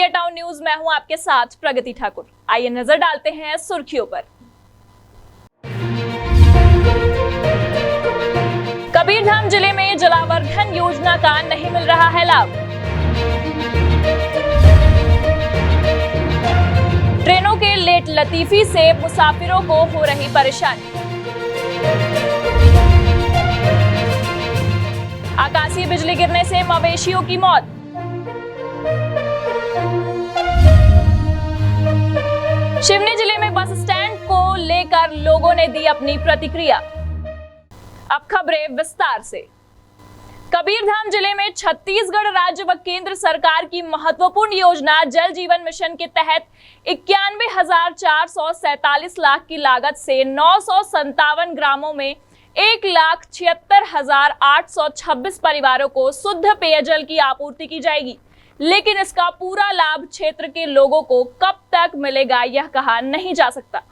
India Town news में हूं आपके साथ प्रगति ठाकुर। आइए नजर डालते हैं सुर्खियों पर। कबीरधाम जिले में जलावर्धन योजना का नहीं मिल रहा है लाभ। ट्रेनों के लेट लतीफी से मुसाफिरों को हो रही परेशानी। आकाशीय बिजली गिरने से मवेशियों की मौत। सिवनी जिले में बस स्टैंड को लेकर लोगों ने दी अपनी प्रतिक्रिया। अब खबरें विस्तार से। कबीरधाम जिले में छत्तीसगढ़ राज्य व केंद्र सरकार की महत्वपूर्ण योजना जल जीवन मिशन के तहत 91,447 लाख की लागत से 957 ग्रामों में 1,76,826 परिवारों को शुद्ध पेयजल की आपूर्ति की जाएगी, लेकिन इसका पूरा लाभ क्षेत्र के लोगों को कब तक मिलेगा यह कहा नहीं जा सकता।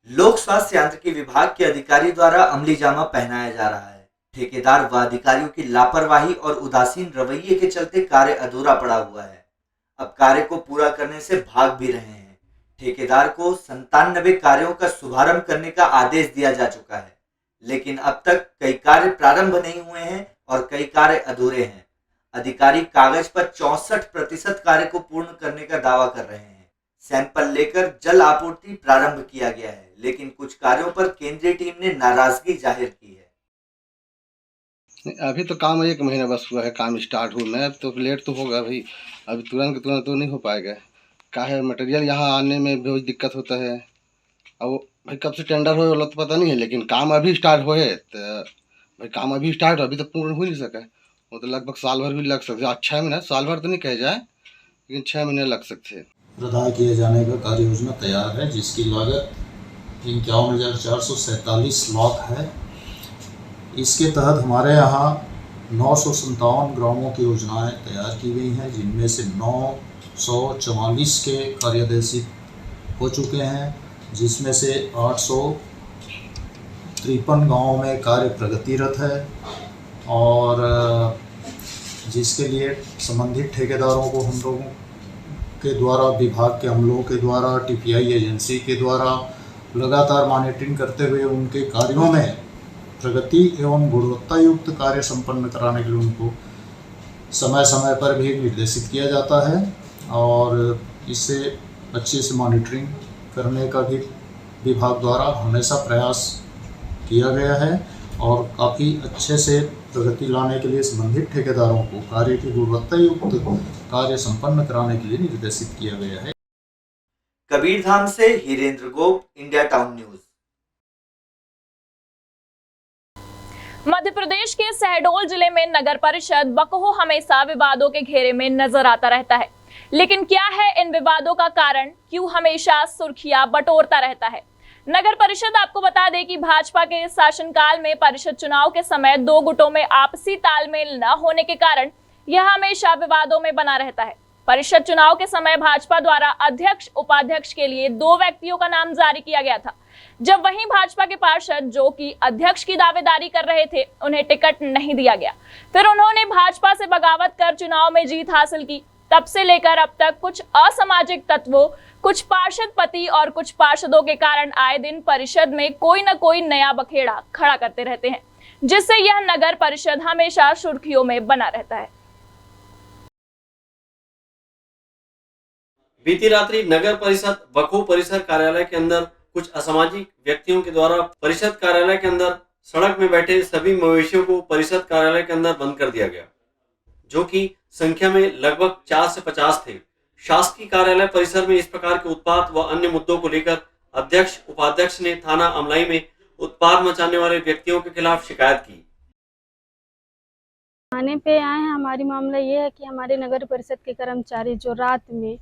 लोक स्वास्थ्य यांत्रिकी विभाग के अधिकारी द्वारा अमली जामा पहनाया जा रहा है। ठेकेदार व अधिकारियों की लापरवाही और उदासीन रवैये के चलते कार्य अधूरा पड़ा हुआ है। अब कार्य को पूरा करने से भाग भी रहे हैं। ठेकेदार को 97 कार्यों का शुभारंभ करने का आदेश दिया जा चुका है, लेकिन अब तक कई कार्य प्रारंभ नहीं हुए हैं और कई कार्य अधूरे हैं। अधिकारी कागज पर 64% कार्य को पूर्ण करने का दावा कर रहे हैं। सैंपल लेकर जल आपूर्ति प्रारंभ किया गया है, लेकिन कुछ कार्यों पर केंद्रीय टीम ने नाराजगी जाहिर की है। अभी तो काम 1 महीना बस हुआ है, काम स्टार्ट हुआ है, तो लेट तो होगा भाई। अभी तुरंत तो नहीं हो पाएगा। क्या है, मटेरियल यहाँ आने में बहुत दिक्कत होता है। अब भाई कब से टेंडर हो वाला तो पता नहीं है, लेकिन काम अभी स्टार्ट हो है तो भाई काम अभी स्टार्ट अभी तो पूर्ण हो नहीं सका। वो तो लगभग साल भर भी लग सकते हैं। 6 महीना, साल भर तो नहीं कह जाए, लेकिन 6 महीने लग सकते हैं। प्रदान किए जाने का कार्य योजना तैयार है, जिसकी लागत 51,447 लाख है। इसके तहत हमारे यहाँ 957 ग्रामों की योजनाएं तैयार की गई हैं, जिनमें से 944 के कार्यादेशित हो चुके हैं, जिसमें से 853 गाँवों में कार्य प्रगतिरत है और जिसके लिए संबंधित ठेकेदारों को हम लोगों के द्वारा, विभाग के हम लोगों के द्वारा, टीपीआई एजेंसी के द्वारा लगातार मॉनिटरिंग करते हुए उनके कार्यों में प्रगति एवं गुणवत्ता युक्त कार्य संपन्न कराने के लिए उनको समय समय पर भी निर्देशित किया जाता है और इससे अच्छे से मॉनिटरिंग करने का भी विभाग द्वारा हमेशा प्रयास किया गया है और काफ़ी अच्छे से प्रगति लाने के लिए संबंधित ठेकेदारों को कार्य की गुणवत्ता युक्त कार्य संपन्न कराने के लिए निर्देशित किया गया है। कबीरधाम से हीरेंद्र गोप, India Town news. Madhya Pradesh के शहडोल जिले में नगर परिषद बकहो हमेशा विवादों के घेरे में नजर आता रहता है, लेकिन क्या है इन विवादों का कारण? क्यों हमेशा सुर्खियां बटोरता रहता है? नगर परिषद आपको बता दें कि भाजपा के शासनकाल में परिषद चुनाव के समय 2 गुटों में आपसी तालमेल न होने के कारण यह हमेशा विवादों में बना रहता है। परिषद चुनाव के समय भाजपा द्वारा अध्यक्ष उपाध्यक्ष के लिए 2 व्यक्तियों का नाम जारी किया गया था। जब वहीं भाजपा के पार्षद जो कि अध्यक्ष की दावेदारी कर रहे थे, उन्हें टिकट नहीं दिया गया। फिर उन्होंने भाजपा से बगावत कर चुनाव में जीत हासिल की। तब से लेकर अब तक कुछ असामाजिक तत्वों, कुछ पार्षद पति और कुछ पार्षदों के कारण आए दिन परिषद में कोई न कोई नया बखेड़ा खड़ा करते रहते हैं, जिससे यह नगर परिषद हमेशा सुर्खियों में बना रहता है। बीती रात्रि नगर परिषद बकहो परिसर कार्यालय के अंदर कुछ असामाजिक व्यक्तियों के द्वारा परिषद कार्यालय के अंदर सड़क में बैठे सभी मवेशियों को परिषद कार्यालय के अंदर बंद कर दिया गया, जो कि संख्या में लगभग 4 से 50 थे। शासकीय कार्यालय परिसर में इस प्रकार के उत्पात व अन्य मुद्दों को लेकर अध्यक्ष उपाध्यक्ष ने थाना अमलाई में उत्पात मचाने वाले व्यक्तियों के खिलाफ शिकायत की। थाने पे आए हैं। हमारी मामला ये है कि हमारे नगर परिषद के कर्मचारी जो रात में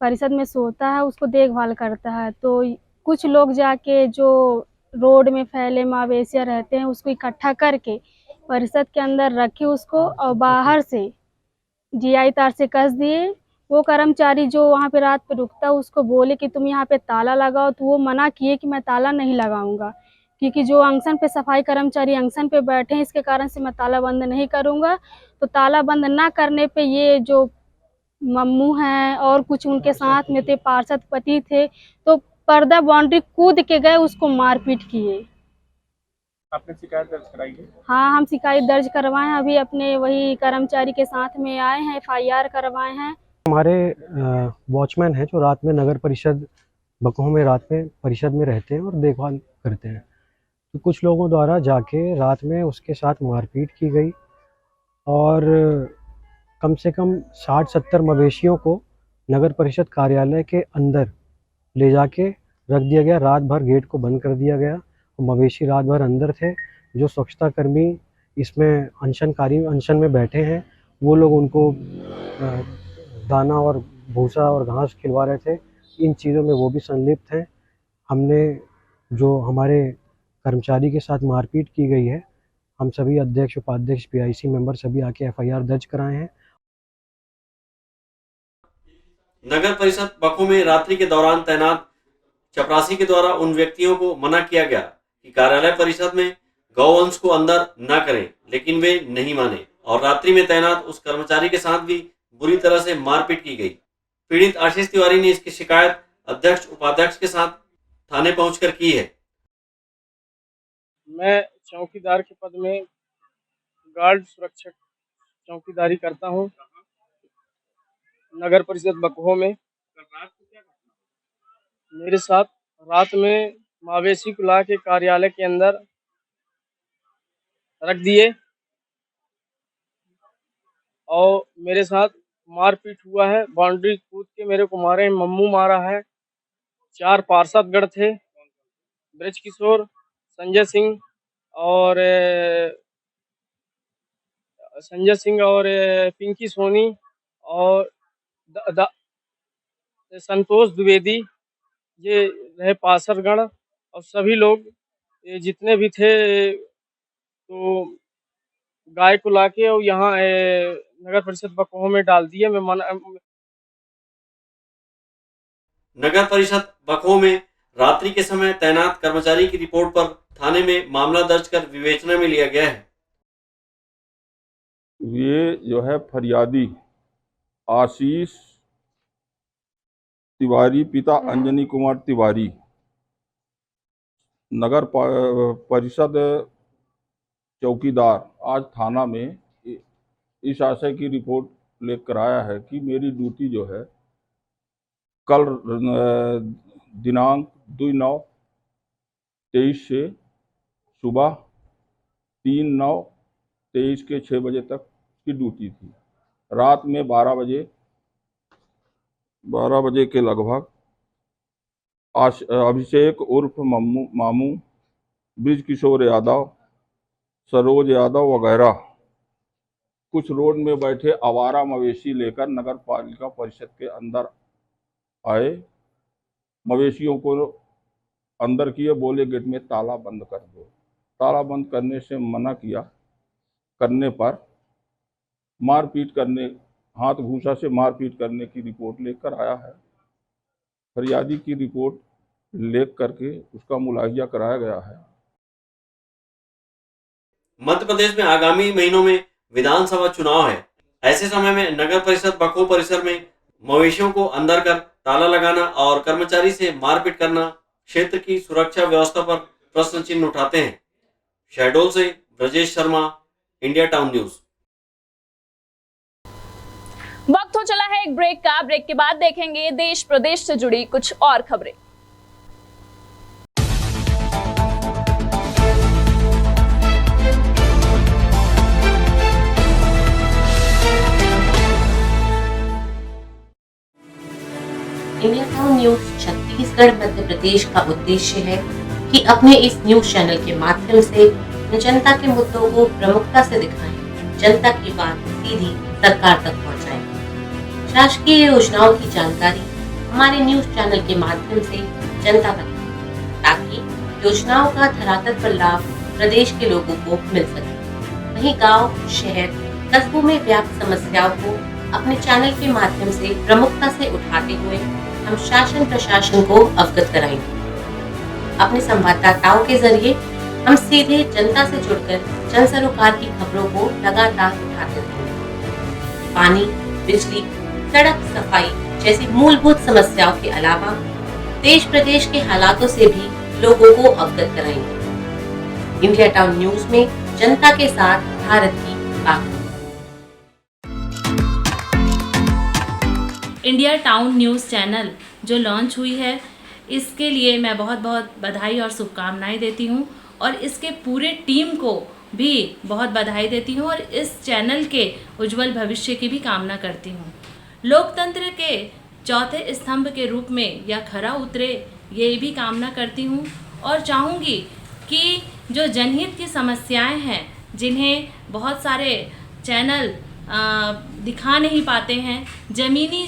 परिषद में सोता है उसको देखभाल करता है, तो कुछ लोग जाके जो रोड में फैले मवेशियाँ रहते हैं उसको इकट्ठा करके परिषद के अंदर रखे उसको और बाहर से जीआई तार से कस दिए। वो कर्मचारी जो वहाँ पे रात पे रुकता है उसको बोले कि तुम यहाँ पे ताला लगाओ, तो वो मना किए कि मैं ताला नहीं लगाऊंगा, क्योंकि जो अनशन पे सफाई कर्मचारी अनशन पे बैठे हैं, इसके कारण से मैं ताला बंद नहीं करूँगा। तो ताला बंद ना करने पे ये जो मम्मू हैं और कुछ उनके साथ में थे, पार्षद पति थे, तो पर्दा बाउंड्री कूद के गए, उसको मारपीट किए। आपने शिकायत दर्ज कराई है? हाँ, हम शिकायत दर्ज करवाए हैं, अभी अपने वही कर्मचारी के साथ में आए हैं, FIR करवाए हैं। हमारे वॉचमैन हैं जो रात में नगर परिषद बकहो में रात में परिषद में रहते हैं और देखभाल करते हैं। तो कुछ लोगों द्वारा जाके रात में उसके साथ मारपीट की गई और कम से कम 60-70 मवेशियों को नगर परिषद कार्यालय के अंदर ले जाके रख दिया गया। रात भर गेट को बंद कर दिया गया और मवेशी रात भर अंदर थे। जो स्वच्छता कर्मी इसमें अनशन में बैठे हैं, वो लोग उनको दाना और भूसा और घास खिलवा रहे थे। इन चीज़ों में वो भी संलिप्त हैं। हमने जो हमारे कर्मचारी के साथ मारपीट की गई है, हम सभी अध्यक्ष, उपाध्यक्ष, PIC मेंबर सभी आके FIR दर्ज कराए हैं। नगर परिषद बकहो में रात्रि के दौरान तैनात चपरासी के द्वारा उन व्यक्तियों को मना किया गया कि कार्यालय परिषद में गौवंश को अंदर न करें, लेकिन वे नहीं माने और रात्रि में तैनात उस कर्मचारी के साथ भी बुरी तरह से मारपीट की गई। पीड़ित आशीष तिवारी ने इसकी शिकायत अध्यक्ष, उपाध्यक्ष के साथ थाने पहुंचकर की है। मैं चौकीदार के पद में गार्ड सुरक्षक चौकीदारी करता हूं नगर परिषद बकहो में। मेरे साथ रात में मवेशी को ला के कार्यालय के अंदर रख दिए और मेरे साथ मारपीट हुआ है। बाउंड्री कूद के मेरे को मारे, मम्मू मारा है। 4 पार्षदगण थे, ब्रज किशोर, संजय सिंह और पिंकी सोनी और संतोष द्विवेदी, ये रहे पार्षदगण। और सभी लोग ये जितने भी थे तो गाय को लाके और यहाँ नगर परिषद बकहो में डाल दिए। नगर परिषद बकहो में रात्रि के समय तैनात कर्मचारी की रिपोर्ट पर थाने में मामला दर्ज कर विवेचना में लिया गया है। ये जो है फरियादी आशीष तिवारी, पिता अंजनी कुमार तिवारी, नगर परिषद चौकीदार, आज थाना में इस आशय की रिपोर्ट लेकर आया है कि मेरी ड्यूटी जो है कल दिनांक 2/9/23 से सुबह 3/9/23 के 6 बजे तक की ड्यूटी थी। रात में 12 बजे के लगभग अभिषेक उर्फ मामू, ब्रिज किशोर यादव, सरोज यादव वगैरह कुछ रोड में बैठे आवारा मवेशी लेकर नगर पालिका परिषद के अंदर आए। मवेशियों को अंदर किए, बोले गेट में ताला बंद कर दो। ताला बंद करने से मना करने पर मारपीट करने, हाथ घूसा से मारपीट करने की रिपोर्ट लेकर आया है। फरियादी की रिपोर्ट लेख करके उसका मुलाहिजा कराया गया है। मध्य प्रदेश में आगामी महीनों में विधानसभा चुनाव है। ऐसे समय में नगर परिषद बकहो परिसर में मवेशियों को अंदर कर ताला लगाना और कर्मचारी से मारपीट करना क्षेत्र की सुरक्षा व्यवस्था पर प्रश्न चिन्ह उठाते हैं। शहडोल से Brajesh Sharma, India Town news. वक्त हो चला है एक ब्रेक का। ब्रेक के बाद देखेंगे देश प्रदेश से जुड़ी कुछ और खबरें। India Town news Chhattisgarh Madhya Pradesh का उद्देश्य है कि अपने इस न्यूज चैनल के माध्यम से जनता के मुद्दों को प्रमुखता से दिखाएं, जनता की बात सीधी सरकार तक पहुंचाएं। शासकीय योजनाओं की जानकारी हमारे न्यूज चैनल के माध्यम से जनता तक, ताकि योजनाओं का धरातल पर लाभ प्रदेश के लोगों को मिल सके। वहीं गांव, शहर, कस्बों में व्याप्त समस्याओं को अपने चैनल के माध्यम से प्रमुखता से उठाते हुए हम शासन प्रशासन को अवगत कराएंगे। अपने संवाददाताओं के जरिए हम सीधे जनता से जुड़कर जन सरोकार की खबरों को लगातार उठाते रहेंगे। पानी, बिजली, सड़क, सफाई जैसी मूलभूत समस्याओं के अलावा देश प्रदेश के हालातों से भी लोगों को अवगत कराएंगे। इंडिया टाउन न्यूज में जनता के साथ भारत की बात। इंडिया टाउन न्यूज़ चैनल जो लॉन्च हुई है, इसके लिए मैं बहुत बहुत बधाई और शुभकामनाएं देती हूं और इसके पूरे टीम को भी बहुत बधाई देती हूं और इस चैनल के उज्जवल भविष्य की भी कामना करती हूं। लोकतंत्र के चौथे स्तंभ के रूप में यह खरा उतरे, ये भी कामना करती हूं और चाहूँगी कि जो जनहित की समस्याएं हैं, जिन्हें बहुत सारे चैनल दिखा नहीं पाते हैं, ज़मीनी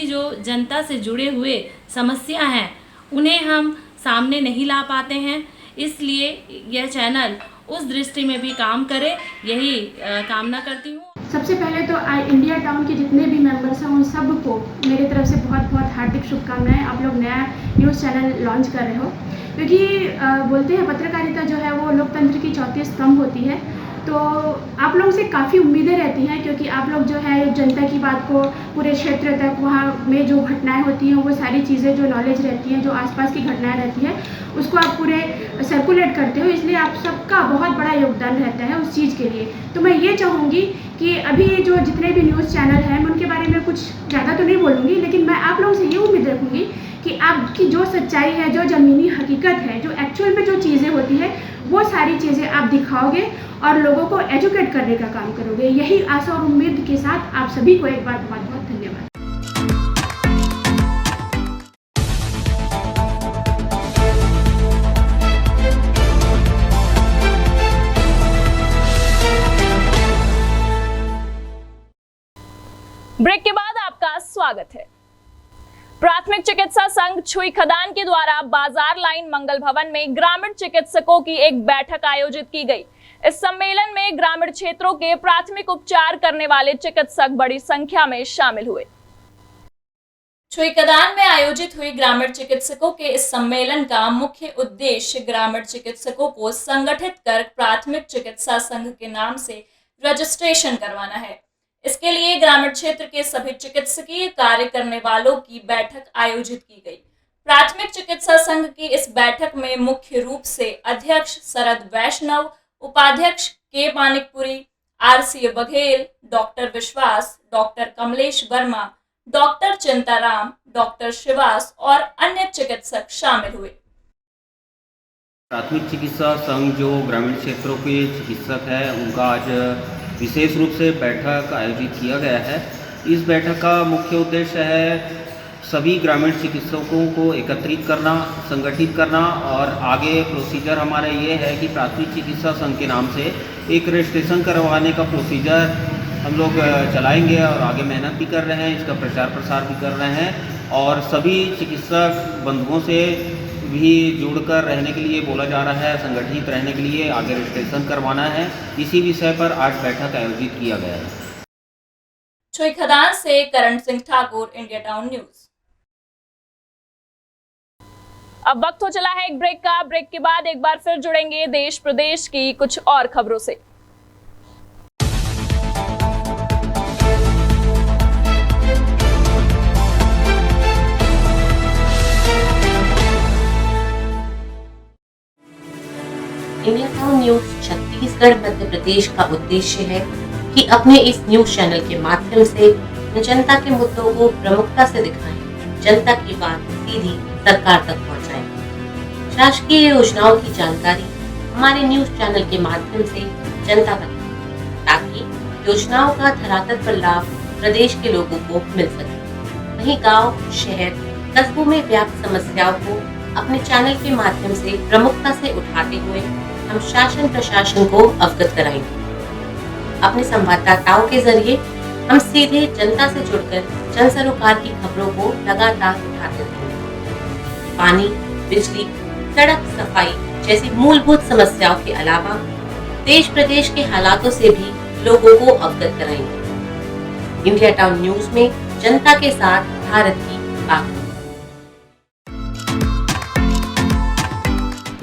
जो जनता से जुड़े हुए समस्या हैं, उन्हें हम सामने नहीं ला पाते हैं, इसलिए यह चैनल उस दृष्टि में भी काम करे, यही कामना करती हूँ। सबसे पहले तो इंडिया टाउन के जितने भी मेंबर्स हैं उन सबको मेरी तरफ से बहुत बहुत हार्दिक शुभकामनाएं। आप लोग नया न्यूज़ चैनल लॉन्च कर रहे हो, क्योंकि बोलते हैं पत्रकारिता जो है वो लोकतंत्र की चौथी स्तंभ होती है, तो आप लोगों से काफ़ी उम्मीदें रहती हैं, क्योंकि आप लोग जो है जनता की बात को पूरे क्षेत्र तक, वहाँ में जो घटनाएं होती हैं वो सारी चीज़ें जो नॉलेज रहती हैं, जो आसपास की घटनाएं रहती हैं, उसको आप पूरे सर्कुलेट करते हो, इसलिए आप सबका बहुत बड़ा योगदान रहता है उस चीज़ के लिए। तो मैं ये चाहूँगी कि अभी जो जितने भी न्यूज़ चैनल हैं, मैं उनके बारे में कुछ ज़्यादा तो नहीं बोलूँगी, लेकिन मैं आप लोगों से ये उम्मीद रखूँगी कि आपकी जो सच्चाई है, जो ज़मीनी हकीकत है, जो एक्चुअल में जो चीज़ें होती है, वो सारी चीज़ें आप दिखाओगे और लोगों को एजुकेट करने का काम करोगे। यही आशा और उम्मीद के साथ आप सभी को एक बार बहुत बहुत धन्यवाद। ब्रेक के बाद आपका स्वागत है। प्राथमिक चिकित्सा संघ छुई खदान के द्वारा बाजार लाइन मंगल भवन में ग्रामीण चिकित्सकों की एक बैठक आयोजित की गई। इस सम्मेलन में ग्रामीण क्षेत्रों के प्राथमिक उपचार करने वाले चिकित्सक बड़ी संख्या में शामिल हुए। छुई खदान में आयोजित हुई ग्रामीण चिकित्सकों के इस सम्मेलन का मुख्य उद्देश्य ग्रामीण चिकित्सकों को संगठित कर प्राथमिक चिकित्सा संघ के नाम से रजिस्ट्रेशन करवाना है। इसके लिए ग्रामीण क्षेत्र के सभी चिकित्सकीय कार्य करने वालों की बैठक आयोजित की गई। प्राथमिक चिकित्सा संघ की इस बैठक में मुख्य रूप से अध्यक्ष शरद वैष्णव, उपाध्यक्ष के मानिकपुरी, आरसी बघेल, डॉक्टर विश्वास, doctor Kamlesh Verma, doctor Chintaram, doctor Shivas और अन्य चिकित्सक शामिल हुए। प्राथमिक चिकित्सा संघ जो ग्रामीण क्षेत्रों के चिकित्सक है, उनका आज विशेष रूप से बैठक आयोजित किया गया है। इस बैठक का मुख्य उद्देश्य है सभी ग्रामीण चिकित्सकों को एकत्रित करना, संगठित करना और आगे प्रोसीजर हमारा ये है कि प्राथमिक चिकित्सा संघ के नाम से एक रजिस्ट्रेशन करवाने का प्रोसीजर हम लोग चलाएंगे और आगे मेहनत भी कर रहे हैं, इसका प्रचार प्रसार भी कर रहे हैं और सभी चिकित्सक बंधुओं से भी जुड़कर रहने के लिए बोला जा रहा है, संगठित रहने के लिए आगे रजिस्ट्रेशन करवाना है। इसी विषय पर आज बैठक आयोजित किया गया है। छुई खदान से Karan Singh Thakur, India Town News. अब वक्त हो चला है एक ब्रेक का। ब्रेक के बाद एक बार फिर जुड़ेंगे देश प्रदेश की कुछ और खबरों से। India Town news Chhattisgarh Madhya Pradesh का उद्देश्य है कि अपने इस न्यूज चैनल के माध्यम से जनता के मुद्दों को प्रमुखता से दिखाएं, जनता की बात सीधी सरकार तक पहुंचाएं। शासकीय योजनाओं की जानकारी हमारे न्यूज चैनल के माध्यम से जनता तक, ताकि योजनाओं का धरातल पर लाभ प्रदेश के लोगों को मिल सके। वहीं गांव, शहर, कस्बों में व्याप्त समस्याओं को अपने चैनल के माध्यम से प्रमुखता से उठाते हुए हम शासन प्रशासन को अवगत कराएंगे। अपने संवाददाताओं के जरिए हम सीधे जनता से जुड़कर जन सरोकार की खबरों को लगातार उठाते रहेंगे। पानी, बिजली, सड़क, सफाई जैसी मूलभूत समस्याओं के अलावा देश प्रदेश के हालातों से भी लोगों को अवगत कराएंगे। इंडिया टाउन न्यूज में जनता के साथ भारत की बात।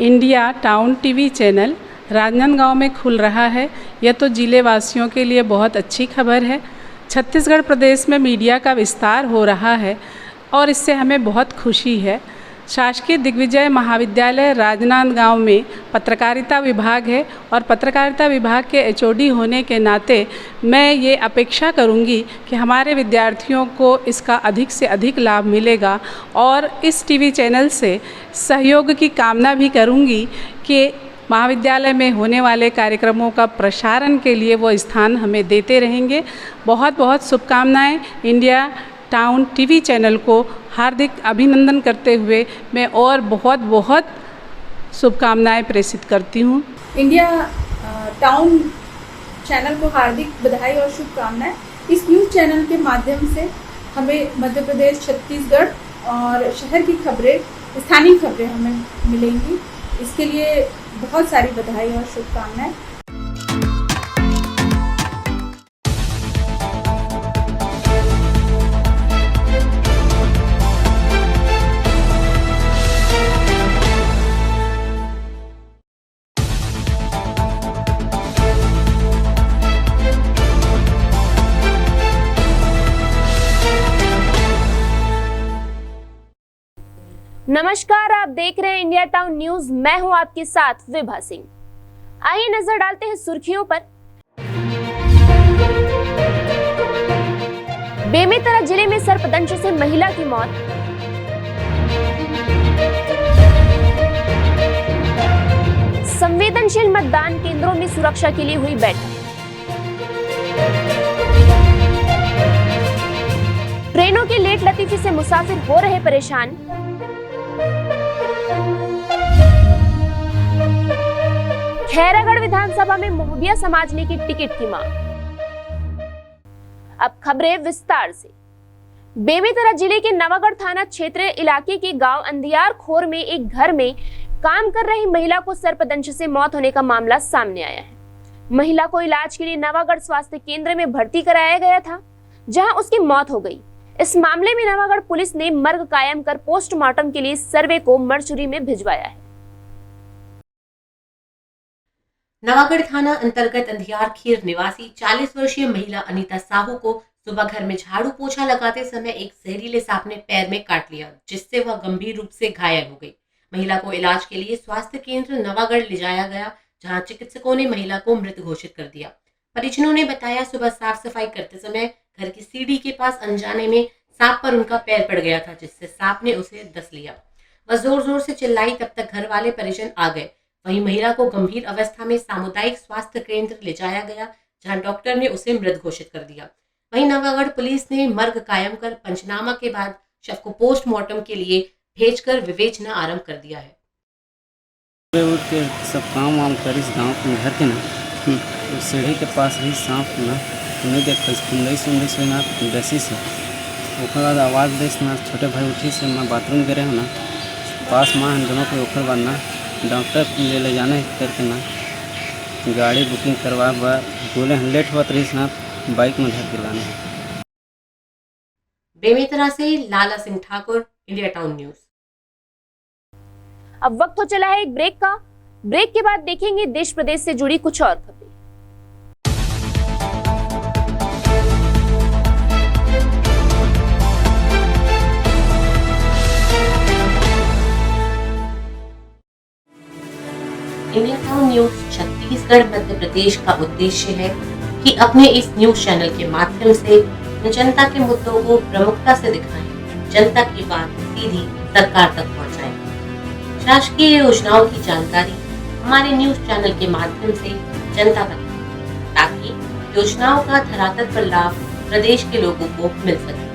India town TV channel Rajnandgaon में खुल रहा है। यह तो जिले वासियों के लिए बहुत अच्छी खबर है। छत्तीसगढ़ प्रदेश में मीडिया का विस्तार हो रहा है और इससे हमें बहुत खुशी है। शासकीय दिग्विजय महाविद्यालय राजनांदगांव में पत्रकारिता विभाग है और पत्रकारिता विभाग के एचओडी होने के नाते मैं ये अपेक्षा करूंगी कि हमारे विद्यार्थियों को इसका अधिक से अधिक लाभ मिलेगा और इस टीवी चैनल से सहयोग की कामना भी करूंगी कि महाविद्यालय में होने वाले कार्यक्रमों का प्रसारण के लिए वो स्थान हमें देते रहेंगे। बहुत बहुत शुभकामनाएं। इंडिया टाउन टीवी चैनल को हार्दिक अभिनंदन करते हुए मैं और बहुत बहुत शुभकामनाएं प्रेषित करती हूँ। इंडिया टाउन चैनल को हार्दिक बधाई और शुभकामनाएं। इस न्यूज़ चैनल के माध्यम से हमें मध्य प्रदेश, छत्तीसगढ़ और शहर की खबरें, स्थानीय खबरें हमें मिलेंगी। इसके लिए बहुत सारी बधाई और शुभकामनाएं। नमस्कार, आप देख रहे हैं इंडिया टाउन न्यूज। मैं हूं आपके साथ विभा सिंह। आइए नजर डालते हैं सुर्खियों पर। बेमेतरा जिले में सर्पदंश से महिला की मौत। संवेदनशील मतदान केंद्रों में सुरक्षा के लिए हुई बैठक। ट्रेनों की लेट लतीफी से मुसाफिर हो रहे परेशान। खैरागढ़ विधानसभा में मोहबिया समाज ने की टिकट की मांग। अब खबरें विस्तार से। बेमेतरा जिले के नवागढ़ थाना क्षेत्र इलाके के गांव अंधियार खोर में एक घर में काम कर रही महिला को सर्पदंश से मौत होने का मामला सामने आया है। महिला को इलाज के लिए नवागढ़ स्वास्थ्य केंद्र में भर्ती कराया गया था, जहां उसकी मौत हो गई। इस मामले में नवागढ़ पुलिस ने मर्ग कायम कर पोस्टमार्टम के लिए सर्वे को मर्चुरी में भिजवाया है। नवागढ़ थाना अंतर्गत अंधियार खीर निवासी 40 वर्षीय महिला अनीता साहू को सुबह घर में झाड़ू पोछा लगाते समय एक जहरीले सांप ने पैर में काट लिया, जिससे वह गंभीर रूप से घायल हो गई। महिला को इलाज के लिए स्वास्थ्य केंद्र नवागढ़ ले जाया गया, जहां चिकित्सकों ने महिला को मृत घोषित कर दिया। परिजनों ने बताया, सुबह साफ सफाई करते समय घर की सीढ़ी के पास अनजाने में सांप पर उनका पैर पड़ गया था, जिससे सांप ने उसे डस लिया। वह जोर जोर से चिल्लाई, तब तक घर वाले परिजन आ गए। वहीं महिला को गंभीर अवस्था में सामुदायिक स्वास्थ्य केंद्र ले जाया गया, जहां डॉक्टर ने उसे मृत घोषित कर दिया। वहीं नवागढ़ पुलिस ने मर्ग कायम कर पंचनामा के बाद शव को पोस्टमार्टम के लिए भेजकर विवेचना आरंभ कर दिया है। उठ के सब काम वाम कर इस गाँव के घर के ना तो सीढ़ी के पास ही सांप ना नहीं देख सुंदई से ना डसी से ओकर बाद आवाज़ देस ना छोटे भाई उठी से मैं बाथरूम गए ना पास माँ हम दोनों को ओकर बाद ना डॉक्टर ले जाने करके ना गाड़ी बुकिंग करवा बोले हम लेट हुआ रही ना बाइक में धर के लाने। बेमेतरा से Lala Singh Thakur, India Town News. अब वक्त हो चला है एक ब्रेक का। ब्रेक के बाद देखेंगे देश प्रदेश से जुड़ी कुछ और खबरें। India Town news Chhattisgarh Madhya Pradesh का उद्देश्य है कि अपने इस न्यूज चैनल के माध्यम से जनता के मुद्दों को प्रमुखता से दिखाएं, जनता की बात सीधी सरकार तक पहुंचाएं। शासकीय योजनाओं की जानकारी हमारे न्यूज चैनल के माध्यम से जनता तक, ताकि योजनाओं का धरातल पर लाभ प्रदेश के लोगों को मिल सके।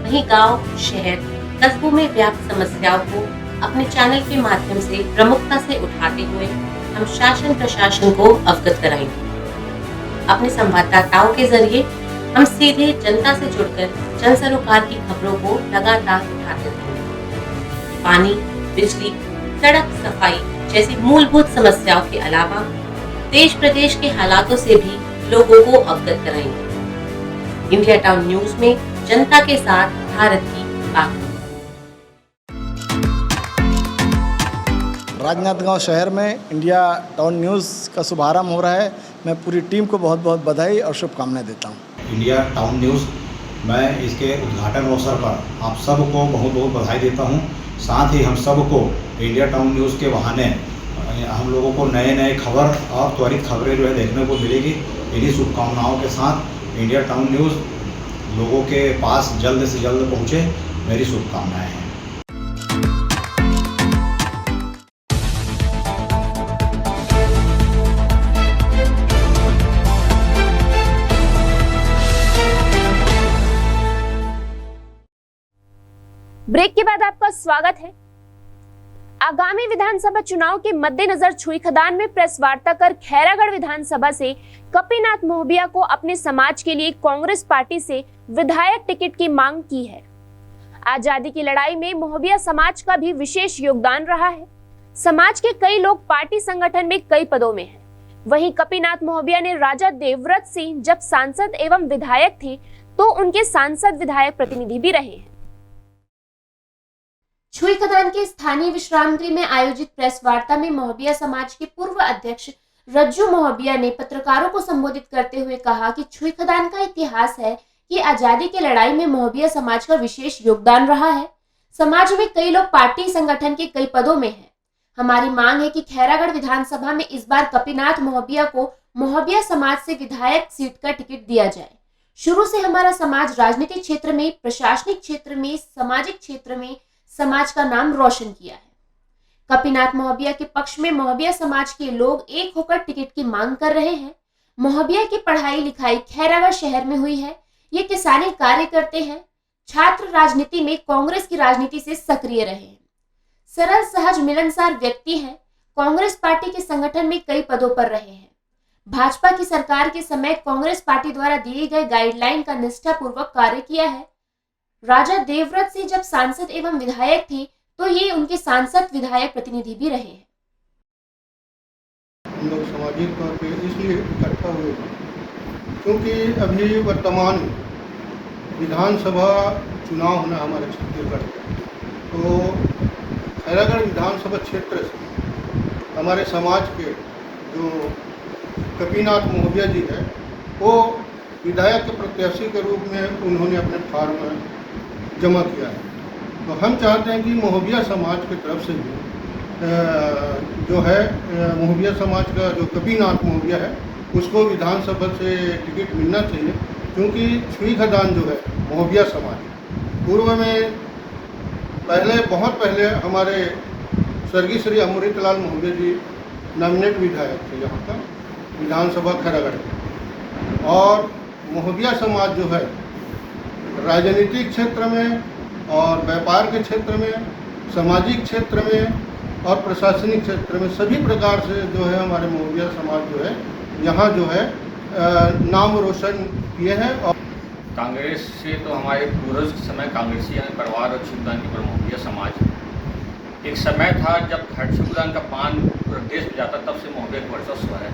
वहीं गांव, शहर, कस्बों में व्याप्त समस्याओं को अपने चैनल के माध्यम से प्रमुखता से उठाते हुए हम शासन प्रशासन को अवगत कराएंगे। अपने संवाददाताओं के जरिए हम सीधे जनता से जुड़कर जन सरोकार की खबरों को लगातार उठाते रहेंगे। पानी, बिजली, सड़क, सफाई जैसी मूलभूत समस्याओं के अलावा देश प्रदेश के हालातों से भी लोगों को अवगत कराएंगे। इंडिया टाउन न्यूज में जनता के साथ भारत की बात। राजनांदगांव शहर में इंडिया टाउन न्यूज़ का शुभारंभ हो रहा है। मैं पूरी टीम को बहुत बहुत बधाई और शुभकामनाएं देता हूं। इंडिया टाउन न्यूज़, मैं इसके उद्घाटन अवसर पर आप सबको बहुत बहुत बधाई देता हूं। साथ ही हम सबको इंडिया टाउन न्यूज़ के बहाने हम लोगों को नए नए खबर और त्वरित खबरें जो है देखने को मिलेगी। इन्हीं शुभकामनाओं के साथ इंडिया टाउन न्यूज़ लोगों के पास जल्द से जल्द पहुँचे, मेरी शुभकामनाएँ हैं। ब्रेक के बाद आपका स्वागत है। आगामी विधानसभा चुनाव के मद्देनजर छुईखदान में प्रेस वार्ता कर खैरागढ़ विधानसभा से कपीनाथ मोहबिया को अपने समाज के लिए कांग्रेस पार्टी से विधायक टिकट की मांग की है। आजादी की लड़ाई में मोहबिया समाज का भी विशेष योगदान रहा है। समाज के कई लोग पार्टी संगठन में कई पदों में हैं। वहीं कपीनाथ मोहबिया ने राजा देवव्रत सिंह जब सांसद एवं विधायक थे तो उनके सांसद विधायक प्रतिनिधि भी रहे हैं। छुईखदान के स्थानीय विश्राम गृह में आयोजित प्रेस वार्ता में मोहबिया समाज के पूर्व अध्यक्ष रज्जू मोहबिया ने पत्रकारों को संबोधित करते हुए कहा कि छुईखदान का इतिहास है कि आजादी की लड़ाई में मोहबिया समाज का विशेष योगदान रहा है। समाज में कई लोग पार्टी संगठन के कई पदों में हैं। हमारी मांग है कि खैरागढ़ विधानसभा में इस बार कपीनाथ मोहबिया को मोहबिया समाज से विधायक सीट का टिकट दिया जाए। शुरू से हमारा समाज राजनीतिक क्षेत्र में, प्रशासनिक क्षेत्र में, सामाजिक क्षेत्र में समाज का नाम रोशन किया है। कपीनाथ मोहबिया के पक्ष में मोहबिया समाज के लोग एक होकर टिकट की मांग कर रहे हैं। मोहबिया की पढ़ाई लिखाई खैरागढ़ शहर में हुई है। ये किसानी कार्य करते हैं। छात्र राजनीति में कांग्रेस की राजनीति से सक्रिय रहे हैं। सरल सहज मिलनसार व्यक्ति हैं। कांग्रेस पार्टी के संगठन में कई पदों पर रहे हैं। भाजपा की सरकार के समय कांग्रेस पार्टी द्वारा दिए गए गाइडलाइन का निष्ठापूर्वक कार्य किया है। राजा देवव्रत सिंह जब सांसद एवं विधायक थे तो ये उनके सांसद विधायक प्रतिनिधि भी रहे हैं। हम लोग सामाजिक तौर पे इसलिए इकट्ठा हुए क्योंकि अभी वर्तमान में विधानसभा चुनाव होना हमारे छत्तीसगढ़ में, तो खैरागढ़ विधानसभा क्षेत्र से हमारे समाज के जो कपीनाथ मोहबिया जी है वो विधायक के प्रत्याशी के रूप में उन्होंने अपने फार्म जमा किया है। तो हम चाहते हैं कि मोहबिया समाज की तरफ से भी जो है मोहबिया समाज का जो कपीनाथ मोहबिया है उसको विधानसभा से टिकट मिलना चाहिए, क्योंकि छुईखदान जो है मोहबिया समाज पूर्व में बहुत पहले हमारे स्वर्गीय श्री अमृतलाल मोहबिया जी नॉमिनेट विधायक थे यहाँ का विधानसभा खैरागढ़। और मोहबिया समाज जो है राजनीतिक क्षेत्र में और व्यापार के क्षेत्र में, सामाजिक क्षेत्र में और प्रशासनिक क्षेत्र में सभी प्रकार से जो है हमारे मोहबिया समाज जो है यहाँ जो है नाम रोशन किए हैं। और कांग्रेस से तो हमारे पूर्वज के समय कांग्रेसी परिवार और छुईखदान की मोहबिया समाज एक समय था जब छुईखदान का पान पूरे देश में जाता, तब से मोहबिया का वर्चस्व है।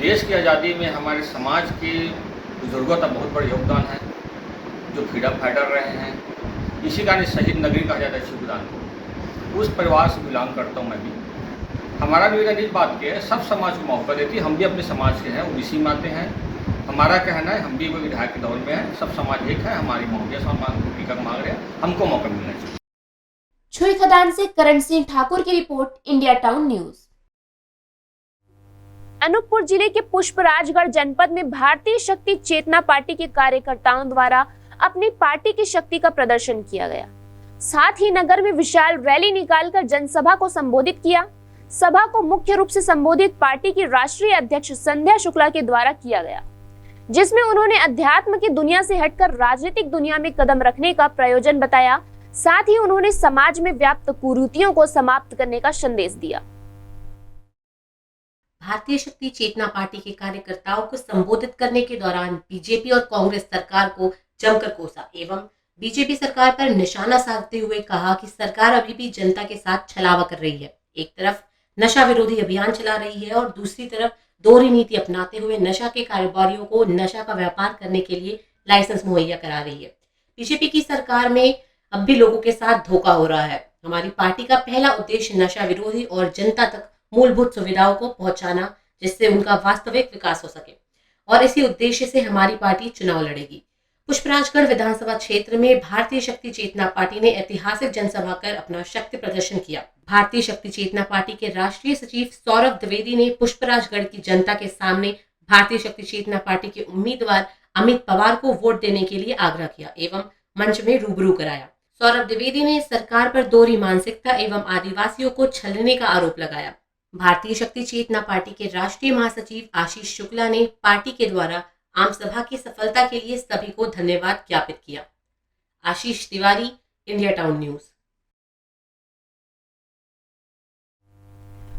देश की आज़ादी में हमारे समाज के बुजुर्गों का बहुत बड़ा योगदान है, जो फ्रीडम फाइटर रहे हैं। इसी कारण शहीद नगरी कहा जाता है छुईखदान को। उस परिवार से बिलोंग करता हूँ मैं भी। हमारा भी इस बात के है, सब समाज को मौका देती है। हम भी अपने समाज के हैं, ओबीसी में आते हैं। हमारा कहना है हम भी कोई विधायक के दौर में हैं, सब समाज एक है। हमारी मोहबिया समाज को टिकट मांग रहे हैं, हमको मौका मिलना चाहिए। छुईखदान से करण सिंह ठाकुर की report, India Town news. Anuppur जिले के पुष्पराजगढ़ जनपद में भारतीय शक्ति चेतना पार्टी के कार्यकर्ताओं द्वारा अपनी पार्टी की शक्ति का प्रदर्शन किया गया। साथ ही नगर में विशाल रैली निकालकर जनसभा को संबोधित किया। सभा को मुख्य रूप से संबोधित पार्टी की राष्ट्रीय अध्यक्ष संध्या शुक्ला के द्वारा किया गया, जिसमें उन्होंने अध्यात्म की दुनिया से हटकर राजनीतिक दुनिया में कदम रखने का प्रयोजन बताया। साथ ही उन्होंने समाज में व्याप्त कुरीतियों को समाप्त करने का संदेश दिया। भारतीय शक्ति चेतना पार्टी के कार्यकर्ताओं को संबोधित करने के दौरान बीजेपी और कांग्रेस सरकार को जमकर कोसा एवं बीजेपी सरकार पर निशाना साधते हुए कहा कि सरकार अभी भी जनता के साथ छलावा कर रही है। एक तरफ नशा विरोधी अभियान चला रही है और दूसरी तरफ दोहरी नीति अपनाते हुए नशा के कारोबारियों को नशा का व्यापार करने के लिए लाइसेंस मुहैया करा रही है। बीजेपी की सरकार में अब भी लोगों के साथ धोखा हो रहा है। हमारी पार्टी का पहला उद्देश्य नशा विरोधी और जनता तक मूलभूत सुविधाओं को पहुंचाना, जिससे उनका वास्तविक विकास हो सके, और इसी उद्देश्य से हमारी पार्टी चुनाव लड़ेगी। पुष्पराजगढ़ विधानसभा क्षेत्र में भारतीय शक्ति चेतना पार्टी ने ऐतिहासिक जनसभा कर अपना शक्ति प्रदर्शन किया। भारतीय शक्ति चेतना पार्टी के राष्ट्रीय सचिव सौरभ द्विवेदी ने पुष्पराजगढ़ की जनता के सामने भारतीय शक्ति चेतना पार्टी के उम्मीदवार अमित पवार को वोट देने के लिए आग्रह किया एवं मंच में रूबरू कराया। सौरभ द्विवेदी ने सरकार पर दोहरी मानसिकता एवं आदिवासियों को छलने का आरोप लगाया। भारतीय शक्ति चेतना पार्टी के राष्ट्रीय महासचिव आशीष शुक्ला ने पार्टी के द्वारा आम सभा की सफलता के लिए सभी को धन्यवाद ज्ञापित किया। आशीष तिवारी, इंडिया टाउन न्यूज।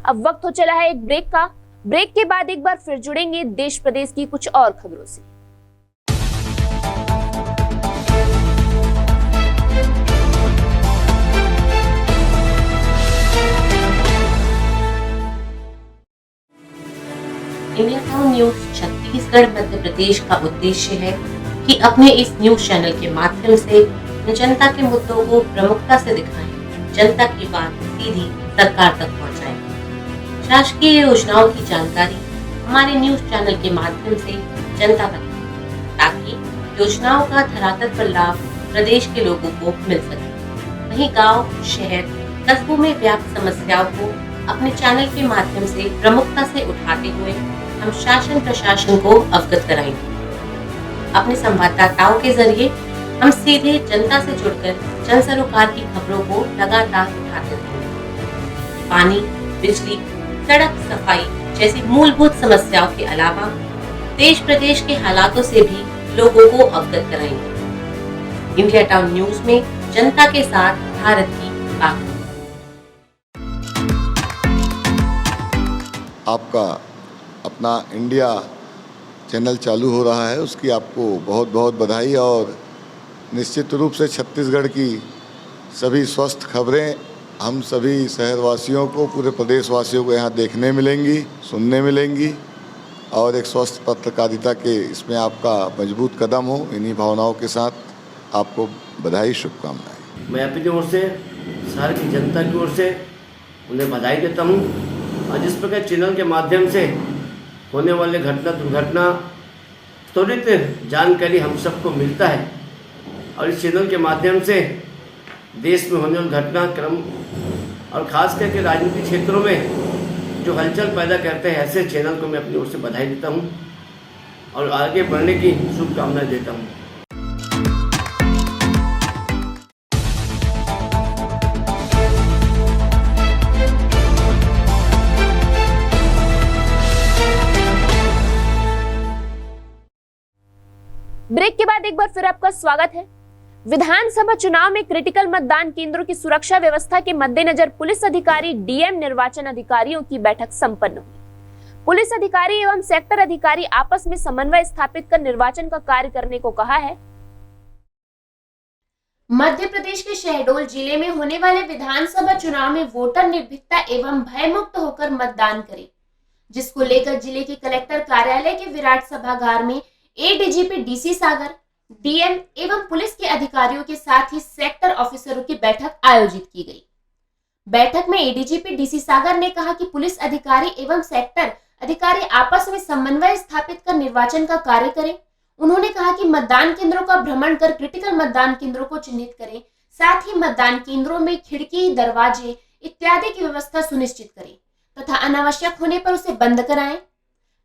अब वक्त हो चला है एक ब्रेक का। ब्रेक के बाद एक बार फिर जुड़ेंगे देश प्रदेश की कुछ और खबरों से। India Town news Chhattisgarh Madhya Pradesh का उद्देश्य है कि अपने इस न्यूज चैनल के माध्यम से जनता के मुद्दों को प्रमुखता से दिखाएं, जनता की बात सीधी सरकार तक पहुंचाएं। शासकीय योजनाओं की जानकारी हमारे न्यूज चैनल के माध्यम से जनता तक, ताकि योजनाओं का धरातल पर लाभ प्रदेश के लोगों को मिल सके। वहीं गांव, शहर, कस्बों में व्याप्त समस्याओं को अपने चैनल के माध्यम से प्रमुखता से उठाते हुए हम शासन प्रशासन को अवगत कराएंगे। अपने संवाददाताओं के जरिए हम सीधे जनता से जुड़कर जन सरोकार की खबरों को लगातार उठाते रहेंगे। पानी, बिजली, सड़क, सफाई जैसी मूलभूत समस्याओं के अलावा देश प्रदेश के हालातों से भी लोगों को अवगत कराएंगे। इंडिया टाउन न्यूज में जनता के साथ भारत की बात। आपका अपना इंडिया चैनल चालू हो रहा है, उसकी आपको बहुत बहुत बधाई। और निश्चित रूप से छत्तीसगढ़ की सभी स्वस्थ खबरें हम सभी शहरवासियों को, पूरे प्रदेशवासियों को यहाँ देखने मिलेंगी, सुनने मिलेंगी, और एक स्वस्थ पत्रकारिता के इसमें आपका मजबूत कदम हो। इन्हीं भावनाओं के साथ आपको बधाई, शुभकामनाएं। मैं अपनी ओर से, शहर की जनता की ओर से उन्हें बधाई देता हूँ। और जिस प्रकार चैनल के माध्यम से होने वाले घटना दुर्घटना त्वरित जानकारी हम सबको मिलता है, और इस चैनल के माध्यम से देश में होने वाले घटनाक्रम और खास करके राजनीतिक क्षेत्रों में जो हलचल पैदा करते हैं, ऐसे चैनल को मैं अपनी ओर से बधाई देता हूं और आगे बढ़ने की शुभकामनाएं देता हूं। ब्रेक के बाद एक बार फिर आपका स्वागत है। विधानसभा चुनाव में क्रिटिकल मतदान केंद्रों की सुरक्षा व्यवस्था के मद्देनजर पुलिस अधिकारी, डीएम, निर्वाचन अधिकारियों की बैठक संपन्न हुई। पुलिस अधिकारी एवं सेक्टर अधिकारी आपस में समन्वय स्थापित कर निर्वाचन का कार्य करने को कहा है। मध्य प्रदेश के शहडोल जिले में होने वाले विधानसभा चुनाव में वोटर निर्भीकता एवं भयमुक्त होकर मतदान करें, जिसको लेकर जिले के कलेक्टर कार्यालय के विराट सभागार में एडीजीपी डीसी सागर, डीएम एवं पुलिस के अधिकारियों के साथ ही सेक्टर ऑफिसरों की बैठक आयोजित की गई। बैठक में एडीजीपी डीसी सागर ने कहा कि पुलिस अधिकारी एवं सेक्टर अधिकारी आपस में समन्वय स्थापित कर निर्वाचन का कार्य करें। उन्होंने कहा कि मतदान केंद्रों का भ्रमण कर क्रिटिकल मतदान केंद्रों को चिन्हित करें, साथ ही मतदान केंद्रों में खिड़की, दरवाजे इत्यादि की व्यवस्था सुनिश्चित करें तथा अनावश्यक होने पर उसे बंद कराएं।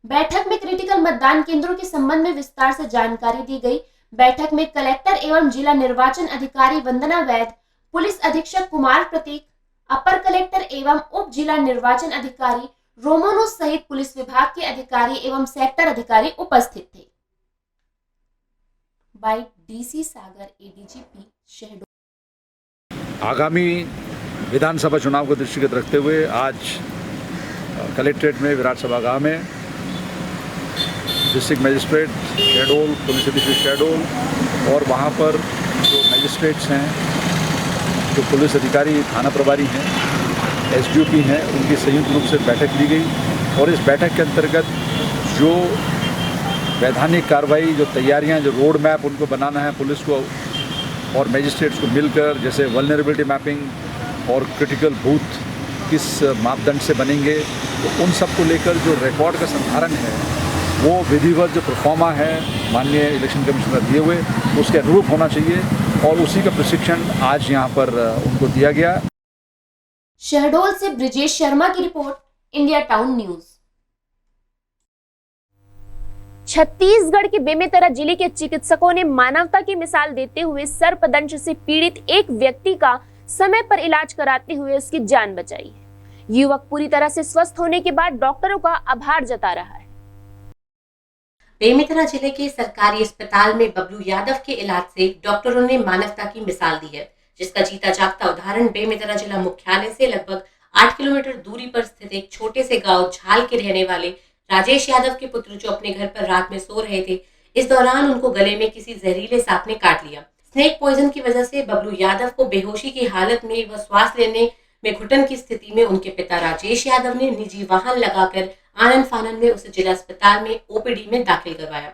बैठक में क्रिटिकल मतदान केंद्रों के संबंध में विस्तार से जानकारी दी गई। बैठक में कलेक्टर एवं जिला निर्वाचन अधिकारी वंदना वैद, पुलिस अधीक्षक कुमार प्रतीक, अपर कलेक्टर एवं उप जिला निर्वाचन अधिकारी रोमोनो सहित पुलिस विभाग के अधिकारी एवं सेक्टर अधिकारी उपस्थित थे। By DC Sagar, ADGP Shahdol. आगामी विधानसभा चुनाव को दृष्टिगत रखते हुए आज कलेक्ट्रेट में, विराट सभागार में डिस्ट्रिक्ट मजिस्ट्रेट शहडोल, पुलिस अधीक्षक शहडोल और वहाँ पर जो मजिस्ट्रेट्स हैं, जो पुलिस अधिकारी, थाना प्रभारी हैं, एसडीओपी हैं, उनकी संयुक्त रूप से बैठक ली गई। और इस बैठक के अंतर्गत जो वैधानिक कार्रवाई, जो तैयारियां, जो रोड मैप उनको बनाना है पुलिस को और मजिस्ट्रेट्स को मिलकर, जैसे वल्नरेबिलिटी मैपिंग, और क्रिटिकल बूथ किस मापदंड से बनेंगे, तो उन सब को लेकर जो रिकॉर्ड का संधारण है वो विधिवत जो परफॉर्मा है माननीय इलेक्शन कमिश्नर दिए हुए उसके अनुरूप होना चाहिए और उसी का प्रशिक्षण आज यहाँ पर उनको दिया गया। शहडोल से ब्रिजेश शर्मा की report, India Town news. Chhattisgarh के बेमेतरा जिले के चिकित्सकों ने मानवता की मिसाल देते हुए सर्पदंश से पीड़ित एक व्यक्ति का समय पर इलाज कराते हुए उसकी जान बचाई है। युवक पूरी तरह से स्वस्थ होने के बाद डॉक्टरों का आभार जता रहा है। बेमेतरा जिले के सरकारी अस्पताल में बबलू यादव के इलाज से डॉक्टरों ने मानवता की मिसाल दी है, जिसका जीता जागता उदाहरण बेमेतरा जिला मुख्यालय से लगभग 8 किलोमीटर दूरी पर स्थित एक छोटे से गांव झाल के रहने वाले राजेश यादव के पुत्र जो अपने घर पर रात में सो रहे थे। इस दौरान उनको गले में किसी जहरीले सांप ने काट लिया। स्नेक पॉइजन की वजह से बबलू यादव को बेहोशी की हालत में व श्वास लेने में घुटन की स्थिति में उनके पिता राजेश यादव ने निजी वाहन लगाकर आनन फानन में उसे जिला अस्पताल में ओपीडी में दाखिल करवाया,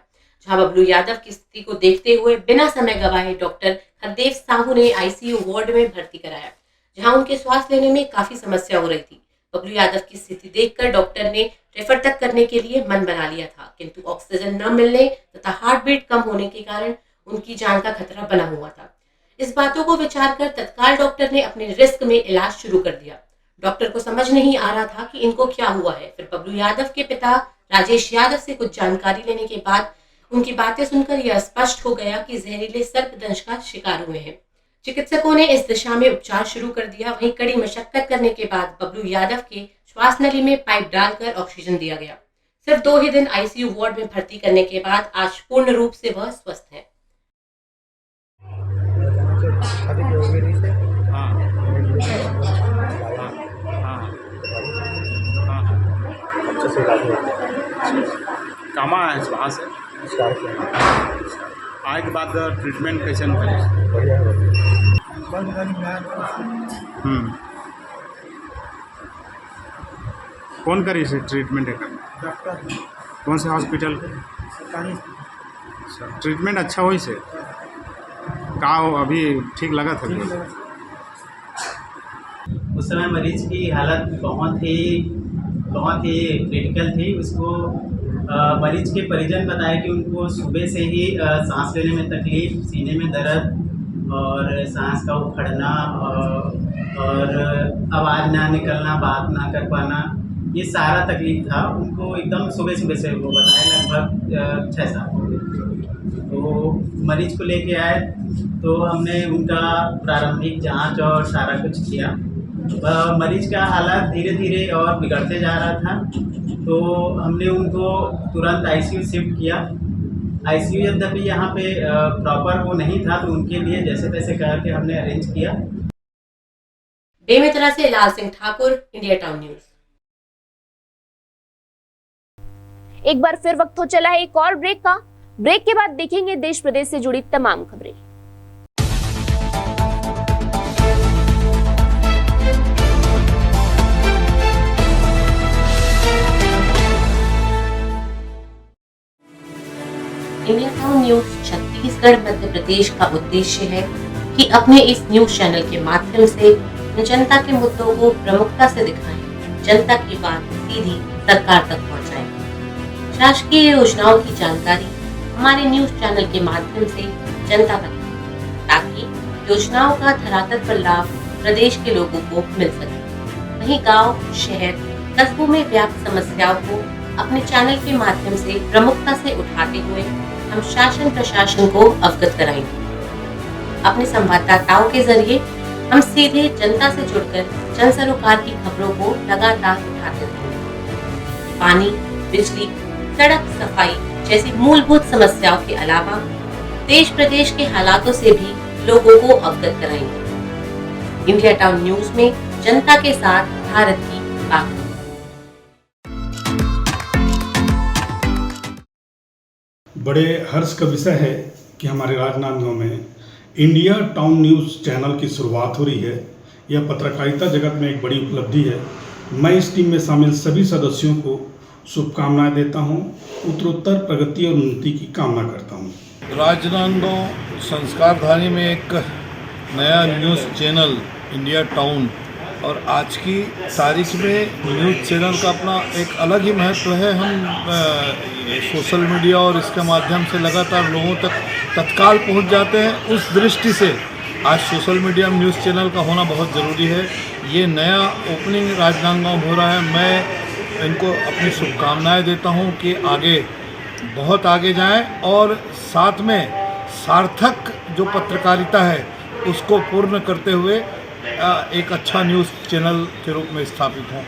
जहां बबलू यादव की स्थिति को देखते हुए बिना समय गवाए डॉक्टर हरदेव साहू ने आईसीयू वार्ड में भर्ती कराया, जहां उनके श्वास लेने में काफी समस्या हो रही थी। बबलू यादव की स्थिति देखकर डॉक्टर ने रेफर तक करने के लिए मन बना लिया था, किंतु ऑक्सीजन न मिलने तथा हार्ट बीट कम होने के कारण उनकी जान का खतरा बना हुआ था। इस बातों को विचार कर तत्काल डॉक्टर ने अपने रिस्क में इलाज शुरू कर दिया। डॉक्टर को समझ नहीं आ रहा था कि इनको क्या हुआ है। फिर बबलू यादव के पिता राजेश यादव से कुछ जानकारी लेने के बाद उनकी बातें सुनकर यह स्पष्ट हो गया कि जहरीले सर्पदंश का शिकार हुए हैं। चिकित्सकों ने इस दिशा में उपचार शुरू कर दिया। वहीं कड़ी मशक्कत करने के बाद बबलू यादव के श्वास नली में पाइप डालकर ऑक्सीजन दिया गया। सिर्फ 2 ही दिन आईसीयू वार्ड में भर्ती करने के बाद आज पूर्ण रूप से वह स्वस्थ है। कहाँ आए वहाँ से आए के बाद ट्रीटमेंट कैसे करें? कौन करी से ट्रीटमेंट है करना? कौन से हॉस्पिटल? ट्रीटमेंट अच्छा हुई से का अभी ठीक लगा था? उस समय मरीज की हालत बहुत ही क्रिटिकल थी। उसको मरीज के परिजन बताया कि उनको सुबह से ही सांस लेने में तकलीफ, सीने में दर्द और सांस का उखड़ना और आवाज़ ना निकलना, बात ना कर पाना, ये सारा तकलीफ था उनको। एकदम सुबह से वो बताया लगभग 6-7 बजे। तो मरीज को लेके आए तो हमने उनका प्रारंभिक जांच और सारा कुछ किया। मरीज का हालत धीरे धीरे और बिगड़ते जा रहा था, तो हमने उनको तुरंत आईसीयू शिफ्ट किया। आईसीयू यद्यपि यहाँ पे प्रॉपर वो नहीं था, तो उनके लिए जैसे तैसे करके हमने अरेंज किया। बेमेतरा से Lal Singh Thakur, India Town News. एक बार फिर वक्त हो चला है एक और ब्रेक का। ब्रेक के बाद देखेंगे देश प्रदेश से जुड़ी तमाम खबरें। India Town news Chhattisgarh Madhya Pradesh का उद्देश्य है कि अपने इस न्यूज चैनल के माध्यम से जनता के मुद्दों को प्रमुखता से दिखाएं, जनता की बात सीधी सरकार तक पहुंचाएं। शासकीय योजनाओं की जानकारी हमारे न्यूज चैनल के माध्यम से जनता तक, ताकि योजनाओं का धरातल पर लाभ प्रदेश के लोगों को मिल सके। वहीं गांव, शहर, कस्बों में व्याप्त समस्याओं को अपने चैनल के माध्यम से प्रमुखता से उठाते हुए हम शासन प्रशासन को अवगत कराएंगे। अपने संवाददाताओं के जरिए हम सीधे जनता से जुड़कर जन सरोकार की खबरों को लगातार उठाते रहेंगे। पानी, बिजली, सड़क, सफाई जैसी मूलभूत समस्याओं के अलावा देश प्रदेश के हालातों से भी लोगों को अवगत कराएंगे। इंडिया टाउन न्यूज में जनता के साथ भारत की बात। बड़े हर्ष का विषय है कि हमारे राजनांदगांव में इंडिया टाउन न्यूज़ चैनल की शुरुआत हो रही है। यह पत्रकारिता जगत में एक बड़ी उपलब्धि है। मैं इस टीम में शामिल सभी सदस्यों को शुभकामनाएं देता हूं, उत्तरोत्तर प्रगति और उन्नति की कामना करता हूं। राजनांदगांव संस्कारधानी में एक नया न्यूज़ चैनल इंडिया टाउन और आज की तारीख में न्यूज़ चैनल का अपना एक अलग ही महत्व है। हम सोशल मीडिया और इसके माध्यम से लगातार लोगों तक तत्काल पहुंच जाते हैं। उस दृष्टि से आज सोशल मीडिया में न्यूज़ चैनल का होना बहुत ज़रूरी है। ये नया ओपनिंग राजनांदगांव में हो रहा है। मैं इनको अपनी शुभकामनाएं देता हूं कि आगे बहुत आगे जाएं और साथ में सार्थक जो पत्रकारिता है उसको पूर्ण करते हुए एक अच्छा न्यूज़ चैनल के रूप में स्थापित हों।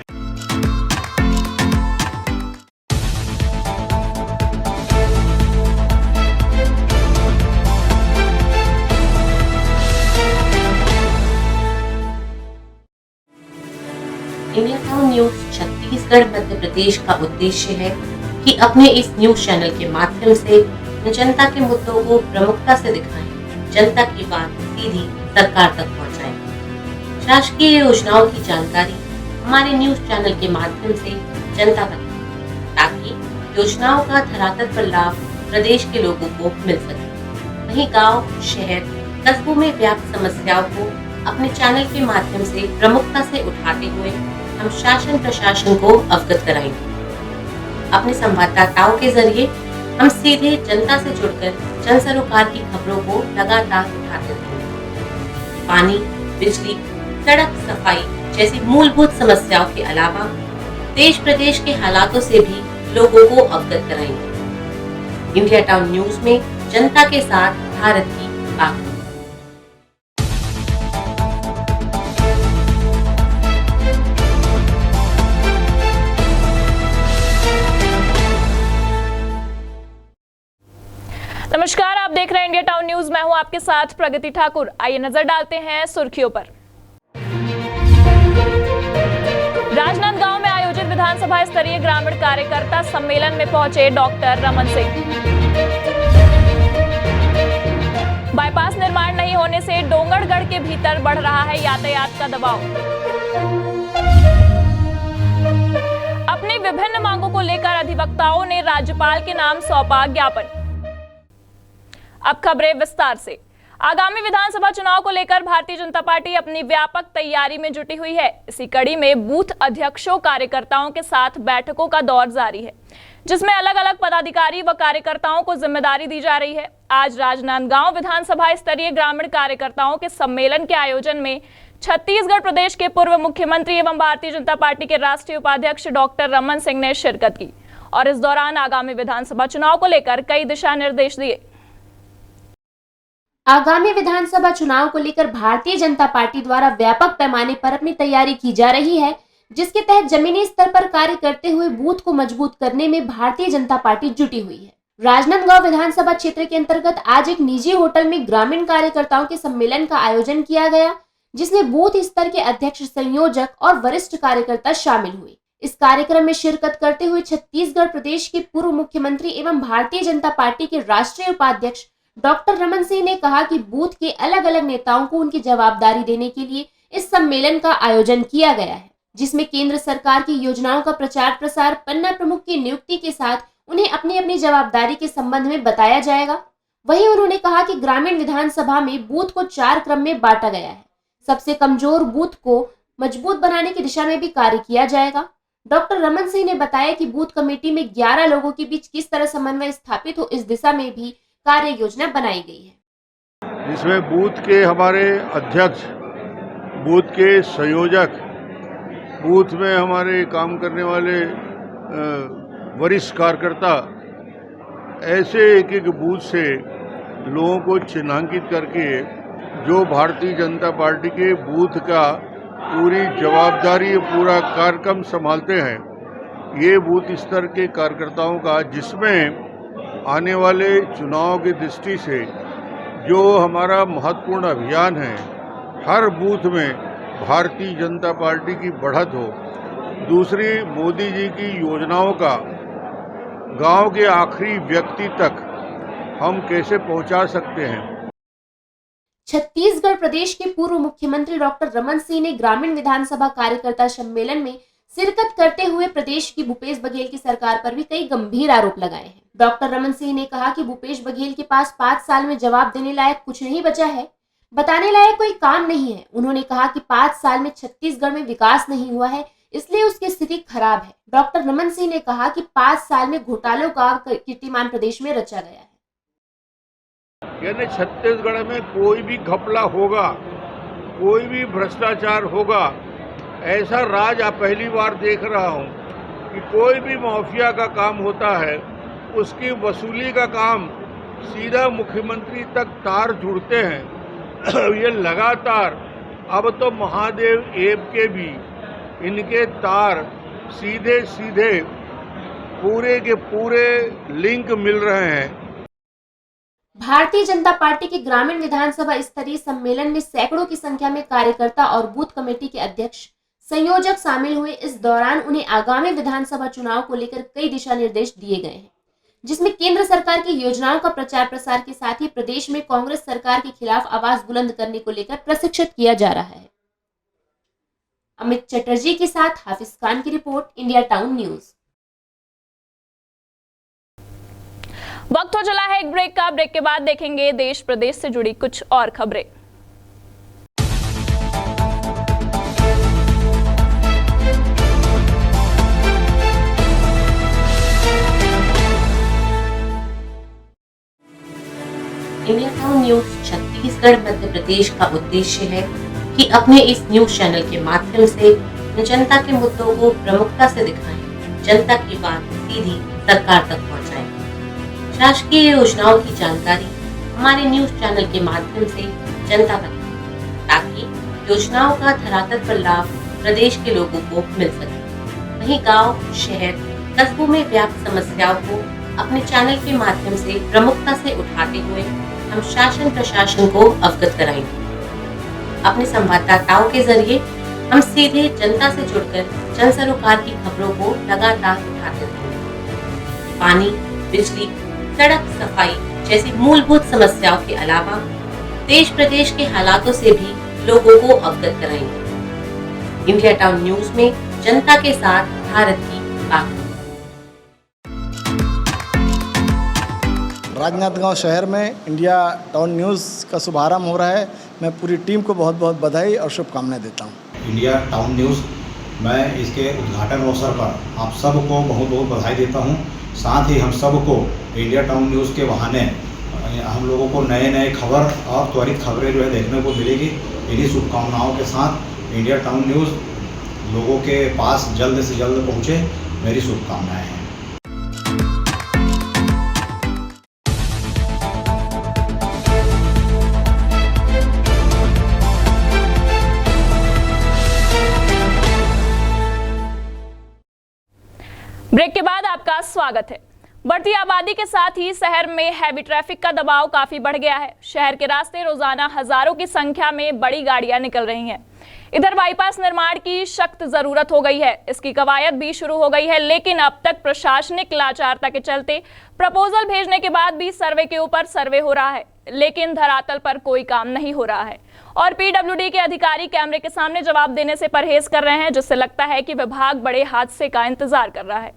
India Town news Chhattisgarh Madhya Pradesh का उद्देश्य है कि अपने इस न्यूज चैनल के माध्यम से जनता के मुद्दों को प्रमुखता से दिखाएं, जनता की बात सीधी सरकार तक पहुंचाएं। शासकीय योजनाओं की जानकारी हमारे न्यूज चैनल के माध्यम से जनता तक ताकि योजनाओं का धरातल पर लाभ प्रदेश के लोगों को मिल सके। वहीं गांव, शहर, कस्बों में व्याप्त समस्याओं को अपने चैनल के माध्यम से प्रमुखता से उठाते हुए हम शासन प्रशासन को अवगत कराएंगे। अपने संवाददाताओं के जरिए हम सीधे जनता से जुड़कर जन सरोकार की खबरों को लगातार उठाते रहेंगे। पानी, बिजली, सड़क, सफाई जैसी मूलभूत समस्याओं के अलावा देश प्रदेश के हालातों से भी लोगों को अवगत कराएंगे। इंडिया टाउन न्यूज में जनता के साथ भारत की बात। नमस्कार, आप देख रहे हैं इंडिया टाउन न्यूज। मैं हूं आपके साथ प्रगति ठाकुर। आइए नजर डालते हैं सुर्खियों पर। राजनांदगांव में आयोजित विधानसभा स्तरीय ग्रामीण कार्यकर्ता सम्मेलन में पहुंचे डॉक्टर रमन सिंह। बाईपास निर्माण नहीं होने से डोंगरगढ़ के भीतर बढ़ रहा है यातायात का दबाव। अपनी विभिन्न मांगों को लेकर अधिवक्ताओं ने राज्यपाल के नाम सौंपा ज्ञापन। अब खबरें विस्तार से। आगामी विधानसभा चुनाव को लेकर भारतीय जनता पार्टी अपनी व्यापक तैयारी में जुटी हुई है। इसी कड़ी में बूथ अध्यक्षों, कार्यकर्ताओं के साथ बैठकों का दौर जारी है, जिसमें अलग अलग पदाधिकारी व कार्यकर्ताओं को जिम्मेदारी दी जा रही है। आज राजनांदगांव विधानसभा स्तरीय ग्रामीण कार्यकर्ताओं के सम्मेलन के आयोजन में छत्तीसगढ़ प्रदेश के पूर्व मुख्यमंत्री एवं भारतीय जनता पार्टी के राष्ट्रीय उपाध्यक्ष डॉक्टर रमन सिंह ने शिरकत की और इस दौरान आगामी विधानसभा चुनाव को लेकर कई दिशा निर्देश दिए। आगामी विधानसभा चुनाव को लेकर भारतीय जनता पार्टी द्वारा व्यापक पैमाने पर अपनी तैयारी की जा रही है, जिसके तहत जमीनी स्तर पर कार्य करते हुए बूथ को मजबूत करने में भारतीय जनता पार्टी जुटी हुई है। राजनांदगांव विधानसभा क्षेत्र के अंतर्गत आज एक निजी होटल में ग्रामीण कार्यकर्ताओं के सम्मेलन का आयोजन किया गया, जिसमें बूथ स्तर के अध्यक्ष, संयोजक और वरिष्ठ कार्यकर्ता शामिल हुए। इस कार्यक्रम में शिरकत करते हुए छत्तीसगढ़ प्रदेश के पूर्व मुख्यमंत्री एवं भारतीय जनता पार्टी के राष्ट्रीय उपाध्यक्ष डॉक्टर रमन सिंह ने कहा कि बूथ के अलग अलग नेताओं को उनकी जवाबदारी देने के लिए इस सम्मेलन का आयोजन किया गया है, जिसमें केंद्र सरकार की योजनाओं का प्रचार प्रसार, पन्ना प्रमुख की नियुक्ति के साथ उन्हें अपनी अपनी जवाबदारी के संबंध में बताया जाएगा। वहीं उन्होंने कहा कि ग्रामीण विधानसभा में बूथ को 4 क्रम में बांटा गया है। सबसे कमजोर बूथ को मजबूत बनाने की दिशा में भी कार्य किया जाएगा। डॉक्टर रमन सिंह ने बताया कि बूथ कमेटी में 11 लोगों के बीच किस तरह समन्वय स्थापित हो, इस दिशा में भी कार्य योजना बनाई गई है, जिसमें बूथ के हमारे अध्यक्ष, बूथ के संयोजक, बूथ में हमारे काम करने वाले वरिष्ठ कार्यकर्ता, ऐसे एक एक बूथ से लोगों को चिन्हांकित करके जो भारतीय जनता पार्टी के बूथ का पूरी जवाबदारी, पूरा कार्यक्रम संभालते हैं, ये बूथ स्तर के कार्यकर्ताओं का, जिसमें आने वाले चुनाव की दृष्टि से जो हमारा महत्वपूर्ण अभियान है, हर बूथ में भारतीय जनता पार्टी की बढ़त हो। दूसरी, मोदी जी की योजनाओं का गांव के आखिरी व्यक्ति तक हम कैसे पहुंचा सकते हैं। छत्तीसगढ़ प्रदेश के पूर्व मुख्यमंत्री डॉक्टर रमन सिंह ने ग्रामीण विधानसभा कार्यकर्ता सम्मेलन में शिरकत करते हुए प्रदेश की भूपेश बघेल की सरकार पर भी कई गंभीर आरोप लगाए हैं। डॉक्टर रमन सिंह ने कहा कि भूपेश बघेल के पास 5 साल में जवाब देने लायक कुछ नहीं बचा है। बताने लायक कोई काम नहीं है। उन्होंने कहा कि 5 साल में छत्तीसगढ़ में विकास नहीं हुआ है, इसलिए उसकी स्थिति खराब है। डॉक्टर रमन सिंह ने कहा कि 5 साल में घोटालों का कीर्तिमान प्रदेश में रचा गया है। यानी छत्तीसगढ़ में कोई भी घपला होगा, कोई भी भ्रष्टाचार होगा, ऐसा राज आप पहली बार देख रहा हूं कि कोई भी माफिया का काम होता है, उसकी वसूली का काम सीधा मुख्यमंत्री तक तार जुड़ते हैं। ये लगातार अब तो महादेव ऐप के भी इनके तार सीधे सीधे पूरे के पूरे लिंक मिल रहे हैं। भारतीय जनता पार्टी के ग्रामीण विधानसभा स्तरीय सम्मेलन में सैकड़ों की संख्या में कार्यकर्ता और बूथ कमेटी के अध्यक्ष, संयोजक शामिल हुए। इस दौरान उन्हें आगामी विधानसभा चुनाव को लेकर कई दिशा निर्देश दिए गए हैं, जिसमें केंद्र सरकार की योजनाओं का प्रचार प्रसार के साथ ही प्रदेश में कांग्रेस सरकार के खिलाफ आवाज बुलंद करने को लेकर प्रशिक्षित किया जा रहा है। अमित चटर्जी के साथ हाफिज खान की रिपोर्ट, इंडिया टाउन न्यूज। वक्त हो चला है एक ब्रेक का। ब्रेक के बाद देखेंगे देश प्रदेश से जुड़ी कुछ और खबरें। India Town news Chhattisgarh Madhya Pradesh का उद्देश्य है कि अपने इस न्यूज चैनल के माध्यम से जनता के मुद्दों को प्रमुखता से दिखाएं, जनता की बात सीधी सरकार तक पहुंचाएं। शासकीय योजनाओं की जानकारी हमारे न्यूज चैनल के माध्यम से जनता तक, ताकि योजनाओं का धरातल पर लाभ प्रदेश के लोगों को मिल सके। वहीं गांव, शहर, कस्बों में व्याप्त समस्याओं को अपने चैनल के माध्यम से प्रमुखता से उठाते हुए हम शासन प्रशासन को अवगत कराएंगे। अपने संवाददाताओं के जरिए हम सीधे जनता से जुड़कर जन सरोकार की खबरों को लगातार उठाते रहेंगे। पानी, बिजली, सड़क, सफाई जैसी मूलभूत समस्याओं के अलावा देश प्रदेश के हालातों से भी लोगों को अवगत कराएंगे। इंडिया टाउन न्यूज में जनता के साथ भारत की बात। राजनांदगांव शहर में इंडिया टाउन न्यूज़ का शुभारंभ हो रहा है। मैं पूरी टीम को बहुत बहुत बधाई और शुभकामनाएं देता हूं। इंडिया टाउन न्यूज़, मैं इसके उद्घाटन अवसर पर आप सबको बहुत बहुत बधाई देता हूं। साथ ही हम सबको इंडिया टाउन न्यूज़ के बहाने हम लोगों को नए नए खबर और त्वरित खबरें जो है देखने को मिलेगी। इन्हीं शुभकामनाओं के साथ इंडिया टाउन न्यूज़ लोगों के पास जल्द से जल्द पहुँचे, मेरी शुभकामनाएँ हैं। ब्रेक के बाद आपका स्वागत है। बढ़ती आबादी के साथ ही शहर में हैवी ट्रैफिक का दबाव काफी बढ़ गया है। शहर के रास्ते रोजाना हजारों की संख्या में बड़ी गाड़ियां निकल रही हैं। इधर बाईपास निर्माण की सख्त जरूरत हो गई है। इसकी कवायद भी शुरू हो गई है, लेकिन अब तक प्रशासनिक लाचारता के चलते प्रपोजल भेजने के बाद भी सर्वे के ऊपर सर्वे हो रहा है, लेकिन धरातल पर कोई काम नहीं हो रहा है और पीडब्ल्यूडी के अधिकारी कैमरे के सामने जवाब देने से परहेज कर रहे हैं, जिससे लगता है कि विभाग बड़े हादसे का इंतजार कर रहा है।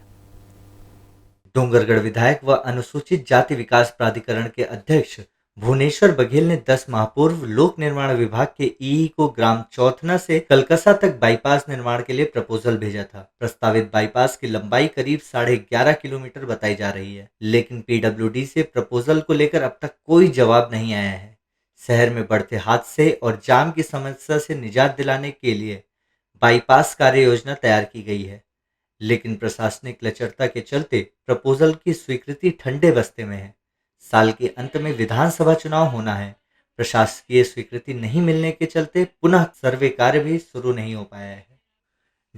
डोंगरगढ़ विधायक व अनुसूचित जाति विकास प्राधिकरण के अध्यक्ष भुवनेश्वर बघेल ने 10 माह पूर्व लोक निर्माण विभाग के ईई को ग्राम चौथना से कलकसा तक बाईपास निर्माण के लिए प्रपोजल भेजा था। प्रस्तावित बाईपास की लंबाई करीब 11.5 किलोमीटर बताई जा रही है, लेकिन पीडब्ल्यूडी से प्रपोजल को लेकर अब तक कोई जवाब नहीं आया है। शहर में बढ़ते हादसे और जाम की समस्या से निजात दिलाने के लिए बाईपास कार्य योजना तैयार की गई है, लेकिन प्रशासनिक लचरता के चलते प्रपोजल की स्वीकृति ठंडे बस्ते में है। साल के अंत में विधानसभा चुनाव होना है। प्रशासकीय स्वीकृति नहीं मिलने के चलते पुनः सर्वे कार्य भी शुरू नहीं हो पाया है।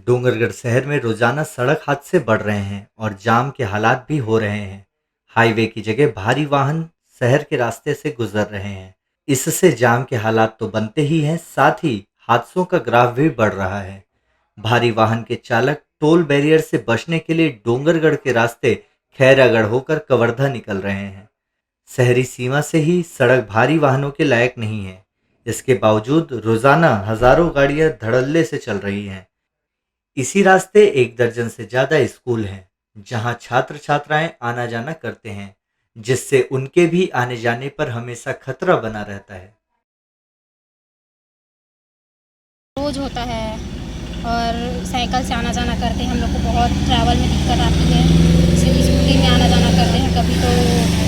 डोंगरगढ़ शहर में रोजाना सड़क हादसे बढ़ रहे हैं और जाम के हालात भी हो रहे हैं। हाईवे की जगह भारी वाहन शहर के रास्ते से गुजर रहे हैं। इससे जाम के हालात तो बनते ही हैं, साथ ही हादसों का ग्राफ भी बढ़ रहा है। भारी वाहन के चालक टोल बैरियर से बचने के लिए डोंगरगढ़ के रास्ते खैरागढ़ होकर कवर्धा निकल रहे हैं। शहरी सीमा से ही सड़क भारी वाहनों के लायक नहीं है। इसके बावजूद रोजाना हजारों गाड़ियां धड़ल्ले से चल रही हैं। इसी रास्ते 1 दर्जन से ज्यादा स्कूल हैं, जहां छात्र छात्राएं आना जाना करते हैं, जिससे उनके भी आने जाने पर हमेशा खतरा बना रहता है। रोज़ होता है और साइकिल से आना जाना करते हैं। हम लोग को बहुत ट्रैवल में दिक्कत आती है, स्कूटी में आना जाना करते हैं, कभी तो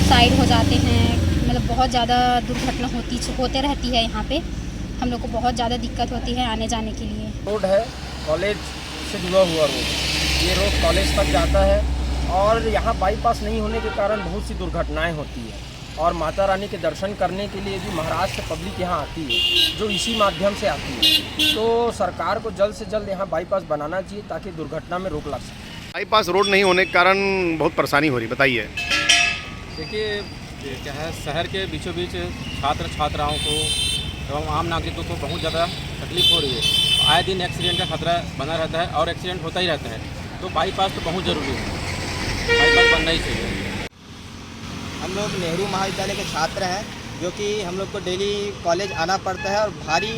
साइड हो जाते हैं, मतलब बहुत ज़्यादा दुर्घटना होते रहती है। यहाँ पे हम लोग को बहुत ज़्यादा दिक्कत होती है आने जाने के लिए। रोड है कॉलेज से जुड़ा हुआ रोड, ये रोड कॉलेज तक जाता है और यहाँ बाईपास नहीं होने के कारण बहुत सी दुर्घटनाएं होती है और माता रानी के दर्शन करने के लिए भी महाराष्ट्र से पब्लिक यहाँ आती है, जो इसी माध्यम से आती है। तो सरकार को जल्द से जल्द यहाँ बाईपास बनाना चाहिए ताकि दुर्घटना में रोक लग सके। बाईपास रोड नहीं होने के कारण बहुत परेशानी हो रही, बताइए। देखिए क्या है, शहर के बीचों बीच छात्र छात्राओं को एवं आम नागरिकों को बहुत ज़्यादा तकलीफ हो रही है। आए दिन एक्सीडेंट का खतरा बना रहता है और एक्सीडेंट होता ही रहता है, तो बाईपास तो बहुत ज़रूरी है, बाईपास बनना ही चाहिए। हम लोग नेहरू महाविद्यालय के छात्र हैं, जो कि हम लोग को डेली कॉलेज आना पड़ता है और भारी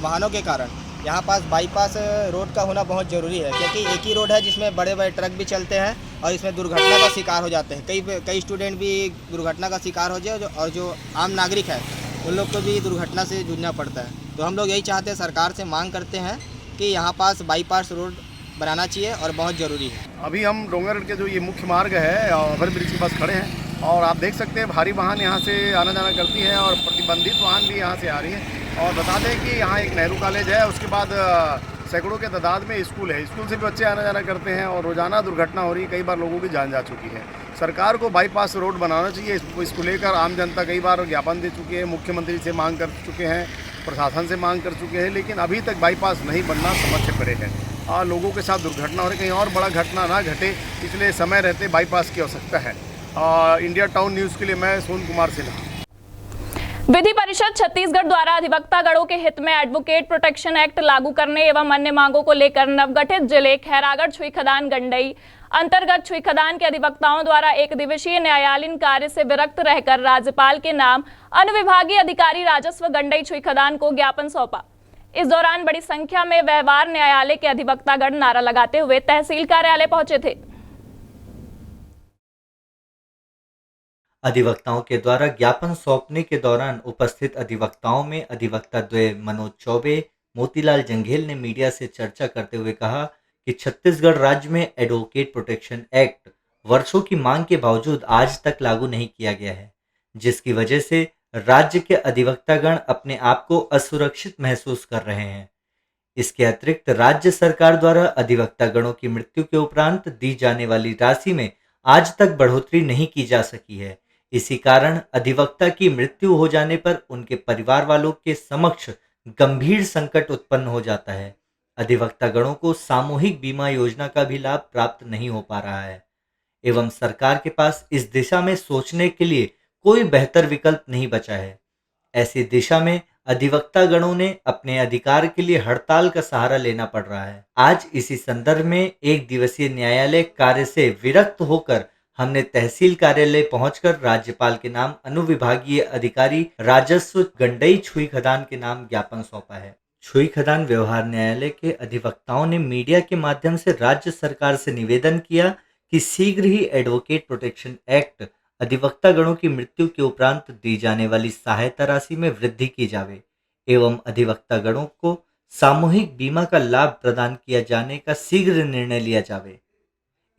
वाहनों के कारण यहाँ पास बाईपास रोड का होना बहुत ज़रूरी है, क्योंकि एक ही रोड है जिसमें बड़े बड़े ट्रक भी चलते हैं और इसमें दुर्घटना का शिकार हो जाते हैं। कई स्टूडेंट भी दुर्घटना का शिकार हो जाए और जो आम नागरिक है उन लोग को भी दुर्घटना से जूझना पड़ता है। तो हम लोग यही चाहते हैं, सरकार से मांग करते हैं कि यहाँ पास बाईपास रोड बनाना चाहिए और बहुत ज़रूरी है। अभी हम डोंगरगढ़ के जो ये मुख्य मार्ग है ओवर ब्रिज के पास खड़े हैं और आप देख सकते हैं भारी वाहन यहाँ से आना जाना करती हैं और प्रतिबंधित वाहन भी यहाँ से आ रही हैं। और बता दें कि यहाँ एक नेहरू कॉलेज है, उसके बाद सैकड़ों के तादाद में स्कूल है, स्कूल से भी बच्चे आना जाना करते हैं और रोज़ाना दुर्घटना हो रही है, कई बार लोगों की जान जा चुकी है। सरकार को बाईपास रोड बनाना चाहिए, इसको लेकर आम जनता कई बार ज्ञापन दे चुकी है, मुख्यमंत्री से मांग कर चुके हैं, प्रशासन से मांग कर चुके हैं, लेकिन अभी तक बाईपास नहीं बनना समझ से परे है और लोगों के साथ दुर्घटना हो रही, कहीं और बड़ा घटना ना घटे, इसलिए समय रहते बाईपास की आवश्यकता है। इंडिया टाउन न्यूज़ के लिए मैं सोन कुमार सिन्हा। विधि परिषद छत्तीसगढ़ द्वारा अधिवक्ता गणों के हित में एडवोकेट प्रोटेक्शन एक्ट लागू करने एवं अन्य मांगों को लेकर नवगठित जिले खैरागढ़ छुईखदान गंडई अंतर्गत छुईखदान के अधिवक्ताओं द्वारा एक दिवसीय न्यायालयीन कार्य से विरक्त रहकर राज्यपाल के नाम अनुविभागीय अधिकारी राजस्व गंडई छुईखदान को ज्ञापन सौंपा। इस दौरान बड़ी संख्या में व्यवहार न्यायालय के अधिवक्तागण नारा लगाते हुए तहसील कार्यालय पहुंचे थे। अधिवक्ताओं के द्वारा ज्ञापन सौंपने के दौरान उपस्थित अधिवक्ताओं में अधिवक्ता द्वय मनोज चौबे, मोतीलाल जंघेल ने मीडिया से चर्चा करते हुए कहा कि छत्तीसगढ़ राज्य में एडवोकेट प्रोटेक्शन एक्ट वर्षों की मांग के बावजूद आज तक लागू नहीं किया गया है, जिसकी वजह से राज्य के अधिवक्तागण अपने आप को असुरक्षित महसूस कर रहे हैं। इसके अतिरिक्त राज्य सरकार द्वारा अधिवक्तागणों की मृत्यु के उपरांत दी जाने वाली राशि में आज तक बढ़ोतरी नहीं की जा सकी है। इसी कारण अधिवक्ता की मृत्यु हो जाने पर उनके परिवार वालों के समक्ष गंभीर संकट उत्पन्न हो जाता है। अधिवक्तागणों को सामूहिक बीमा योजना का भी लाभ प्राप्त नहीं हो पा रहा है एवं सरकार के पास इस दिशा में सोचने के लिए कोई बेहतर विकल्प नहीं बचा है। ऐसी दिशा में अधिवक्तागणों ने अपने अधिकार के लिए हड़ताल का सहारा लेना पड़ रहा है। आज इसी संदर्भ में एक दिवसीय न्यायालय कार्य से विरक्त होकर हमने तहसील कार्यालय पहुंचकर राज्यपाल के नाम अनुविभागीय अधिकारी राजस्व गंडई छुईखदान के नाम ज्ञापन सौंपा है। छुईखदान व्यवहार न्यायालय के अधिवक्ताओं ने मीडिया के माध्यम से राज्य सरकार से निवेदन किया कि शीघ्र ही एडवोकेट प्रोटेक्शन एक्ट अधिवक्तागणों की मृत्यु के उपरांत दी जाने वाली सहायता राशि में वृद्धि की जावे एवं अधिवक्तागणों को सामूहिक बीमा का लाभ प्रदान किया जाने का शीघ्र निर्णय लिया जावे।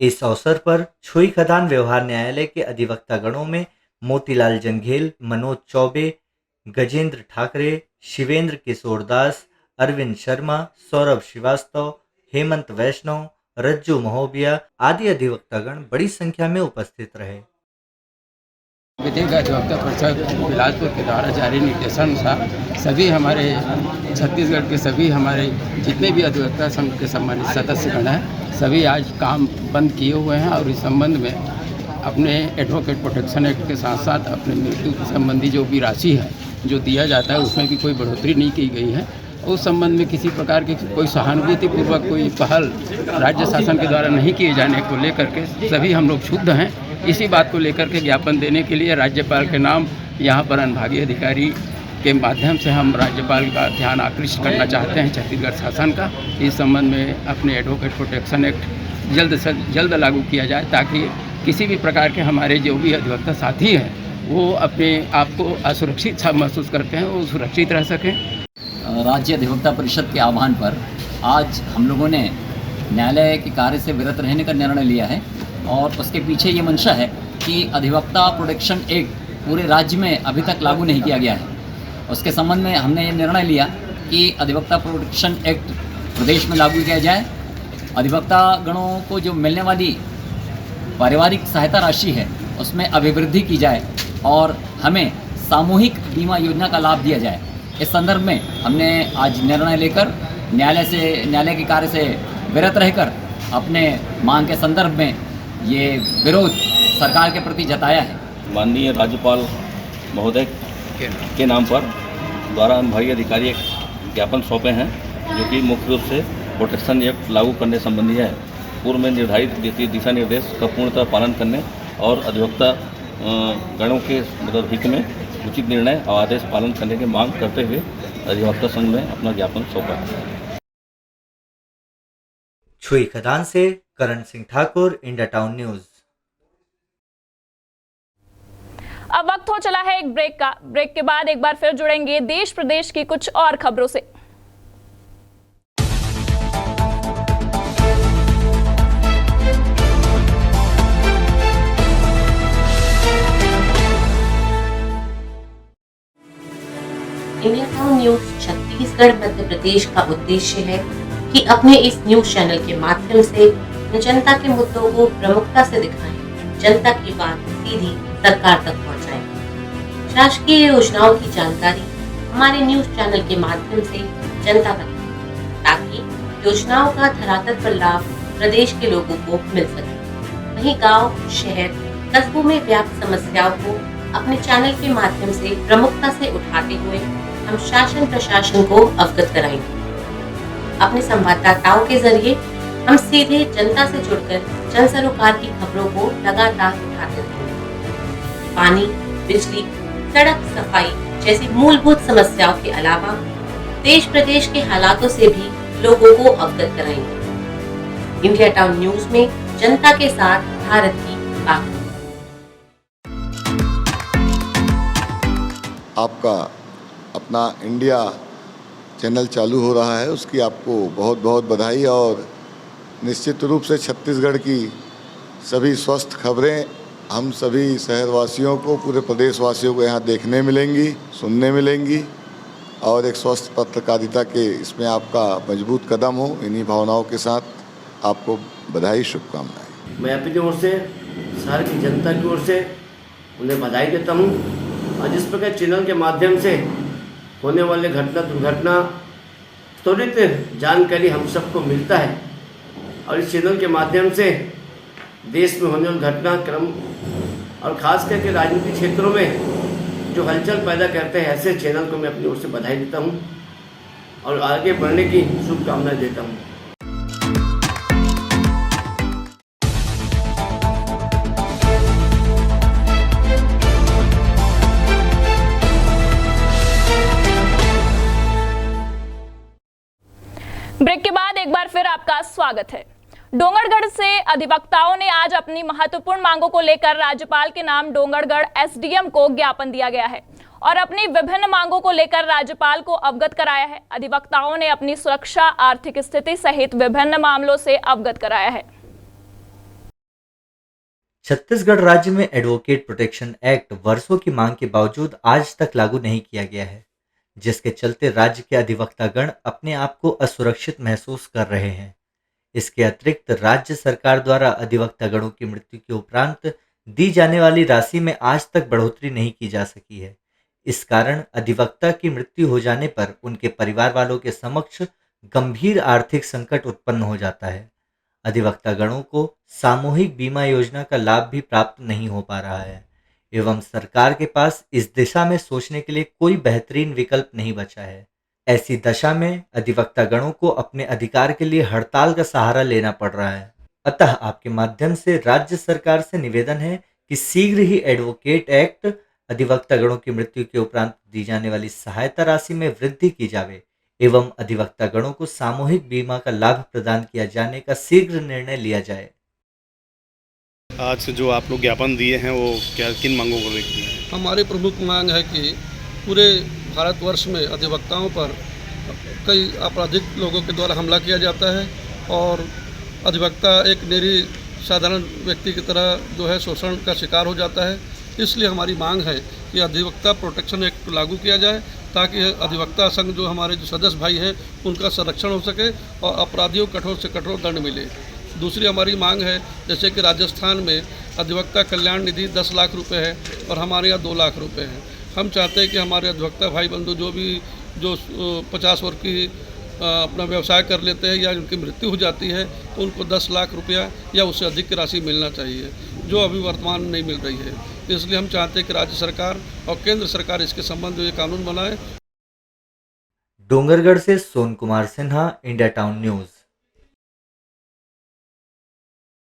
इस अवसर पर छुईखदान व्यवहार न्यायालय के अधिवक्तागणों में मोतीलाल जंघेल, मनोज चौबे, गजेंद्र ठाकरे, शिवेंद्र किशोर दास, अरविंद शर्मा, सौरभ श्रीवास्तव, हेमंत वैष्णव, रज्जू महोबिया आदि अधिवक्तागण बड़ी संख्या में उपस्थित रहे। विधिक अधिवक्ता परिषद बिलासपुर के द्वारा जारी निर्देशानुसार सभी हमारे छत्तीसगढ़ के सभी हमारे जितने भी अधिवक्ता संघ के सम्मानित सदस्यगण हैं, सभी आज काम बंद किए हुए हैं और इस संबंध में अपने एडवोकेट प्रोटेक्शन एक्ट के साथ साथ अपने मृत्यु संबंधी जो भी राशि है जो दिया जाता है उसमें भी कोई बढ़ोतरी नहीं की गई है। उस संबंध में किसी प्रकार की कोई सहानुभूतिपूर्वक कोई पहल राज्य शासन के द्वारा नहीं किए जाने को लेकर के सभी हम लोग क्षुब्ध हैं। इसी बात को लेकर के ज्ञापन देने के लिए राज्यपाल के नाम यहाँ पर अनुभागीय अधिकारी के माध्यम से हम राज्यपाल का ध्यान आकृष्ट करना चाहते हैं छत्तीसगढ़ शासन का। इस संबंध में अपने एडवोकेट प्रोटेक्शन एक्ट जल्द से जल्द लागू किया जाए ताकि किसी भी प्रकार के हमारे जो भी अधिवक्ता साथी हैं वो अपने आप को असुरक्षित महसूस करते हैं वो सुरक्षित रह सकें। राज्य अधिवक्ता परिषद के आह्वान पर आज हम लोगों ने न्यायालय के कार्य से विरत रहने का निर्णय लिया है और उसके पीछे ये मंशा है कि अधिवक्ता प्रोटेक्शन एक्ट पूरे राज्य में अभी तक लागू नहीं किया गया है। उसके संबंध में हमने ये निर्णय लिया कि अधिवक्ता प्रोटेक्शन एक्ट प्रदेश में लागू किया जाए। अधिवक्ता गणों को जो मिलने वाली पारिवारिक सहायता राशि है उसमें अभिवृद्धि की जाए और हमें सामूहिक बीमा योजना का लाभ दिया जाए। इस संदर्भ में हमने आज निर्णय लेकर न्यायालय के कार्य से विरत रहकर अपने मांग के संदर्भ में ये विरोध सरकार के प्रति जताया है। माननीय राज्यपाल महोदय के नाम पर द्वारा अनुभागीय अधिकारी एक ज्ञापन सौंपे हैं जो कि मुख्य रूप से प्रोटेक्शन एक्ट लागू करने संबंधी है। पूर्व में निर्धारित दिशा निर्देश का पूर्णतः पालन करने और अधिवक्ता गणों के मतलब हित में उचित निर्णय और आदेश पालन करने की मांग करते हुए अधिवक्ता संघ में अपना ज्ञापन सौंपा है। छुई खदान से Karan Singh Thakur, India Town News. अब वक्त हो चला है एक ब्रेक का। ब्रेक के बाद एक बार फिर जुड़ेंगे देश प्रदेश की कुछ और खबरों से। India Town news Chhattisgarh Madhya Pradesh का उद्देश्य है कि अपने इस न्यूज चैनल के माध्यम से जनता के मुद्दों को प्रमुखता से दिखाएं, जनता की बात सीधी सरकार तक पहुंचाएं। शासकीय योजनाओं की जानकारी हमारे न्यूज चैनल के माध्यम से जनता तक ताकि योजनाओं का धरातल पर लाभ प्रदेश के लोगों को मिल सके। वहीं गांव, शहर, कस्बों में व्याप्त समस्याओं को अपने चैनल के माध्यम से प्रमुखता से उठाते हुए हम शासन प्रशासन को अवगत कराएंगे। अपने संवाददाताओं के जरिए हम सीधे जनता से जुड़कर जन सरोकार की खबरों को लगातार उठाते रहेंगे। पानी, बिजली, सड़क, सफाई जैसी मूलभूत समस्याओं के अलावा देश प्रदेश के हालातों से भी लोगों को अवगत कराएंगे। इंडिया टाउन न्यूज में जनता के साथ भारत की बात। आपका अपना इंडिया चैनल चालू हो रहा है, उसकी आपको बहुत बहुत बधाई। और निश्चित रूप से छत्तीसगढ़ की सभी स्वस्थ खबरें हम सभी शहरवासियों को, पूरे प्रदेशवासियों को यहाँ देखने मिलेंगी, सुनने मिलेंगी और एक स्वस्थ पत्रकारिता के इसमें आपका मजबूत कदम हो। इन्हीं भावनाओं के साथ आपको बधाई, शुभकामनाएं। मैं अपनी ओर से, शहर की जनता की ओर से उन्हें बधाई देता हूँ। और जिस प्रकार चैनल के माध्यम से होने वाले घटना दुर्घटना त्वरित जानकारी हम सबको मिलता है और इस चैनल के माध्यम से देश में होने वाले घटनाक्रम और खास करके राजनीतिक क्षेत्रों में जो हलचल पैदा करते हैं, ऐसे चैनल को मैं अपनी ओर से बधाई देता हूं और आगे बढ़ने की शुभकामनाएं देता हूं। ब्रेक के बाद एक बार फिर आपका स्वागत है। डोंगरगढ़ से अधिवक्ताओं ने आज अपनी महत्वपूर्ण मांगों को लेकर राज्यपाल के नाम डोंगरगढ़ एसडीएम को ज्ञापन दिया गया है और अपनी विभिन्न मांगों को लेकर राज्यपाल को अवगत कराया है। अधिवक्ताओं ने अपनी सुरक्षा, आर्थिक स्थिति सहित विभिन्न मामलों से अवगत कराया है। छत्तीसगढ़ राज्य में एडवोकेट प्रोटेक्शन एक्ट वर्षों की मांग के बावजूद आज तक लागू नहीं किया गया है, जिसके चलते राज्य के अधिवक्तागण अपने आप को असुरक्षित महसूस कर रहे हैं। इसके अतिरिक्त राज्य सरकार द्वारा अधिवक्तागणों की मृत्यु के उपरांत दी जाने वाली राशि में आज तक बढ़ोतरी नहीं की जा सकी है। इस कारण अधिवक्ता की मृत्यु हो जाने पर उनके परिवार वालों के समक्ष गंभीर आर्थिक संकट उत्पन्न हो जाता है। अधिवक्तागणों को सामूहिक बीमा योजना का लाभ भी प्राप्त नहीं हो पा रहा है एवं सरकार के पास इस दिशा में सोचने के लिए कोई बेहतरीन विकल्प नहीं बचा है। ऐसी दशा में अधिवक्तागणों को अपने अधिकार के लिए हड़ताल का सहारा लेना पड़ रहा है। अतः आपके माध्यम से राज्य सरकार से निवेदन है कि शीघ्र ही एडवोकेट एक्ट अधिवक्तागणों की मृत्यु के उपरांत दी जाने वाली सहायता राशि में वृद्धि की जावे एवं अधिवक्तागणों को सामूहिक बीमा का लाभ प्रदान किया जाने का शीघ्र निर्णय लिया जाए। आज जो आप लोग ज्ञापन दिए हैं वो क्या, किन मांगों को लेकर हैं? हमारी प्रमुख मांग है कि पूरे भारतवर्ष में अधिवक्ताओं पर कई आपराधिक लोगों के द्वारा हमला किया जाता है और अधिवक्ता एक निरीह साधारण व्यक्ति की तरह जो है शोषण का शिकार हो जाता है। इसलिए हमारी मांग है कि अधिवक्ता प्रोटेक्शन एक्ट लागू किया जाए ताकि अधिवक्ता संघ जो हमारे जो सदस्य भाई हैं उनका संरक्षण हो सके और अपराधियों को कठोर से कठोर दंड मिले। दूसरी हमारी मांग है, जैसे कि राजस्थान में अधिवक्ता कल्याण निधि 10 लाख रुपए है और हमारे यहाँ 2 लाख रुपए है। हम चाहते हैं कि हमारे अधिवक्ता भाई बंधु जो 50 वर्ष की अपना व्यवसाय कर लेते हैं या उनकी मृत्यु हो जाती है तो उनको 10 लाख रुपया या उससे अधिक की राशि मिलना चाहिए, जो अभी वर्तमान में नहीं मिल रही है। इसलिए हम चाहते हैं कि राज्य सरकार और केंद्र सरकार इसके संबंध में कानून बनाए। डोंगरगढ़ से Son Kumar Sinha, India Town news.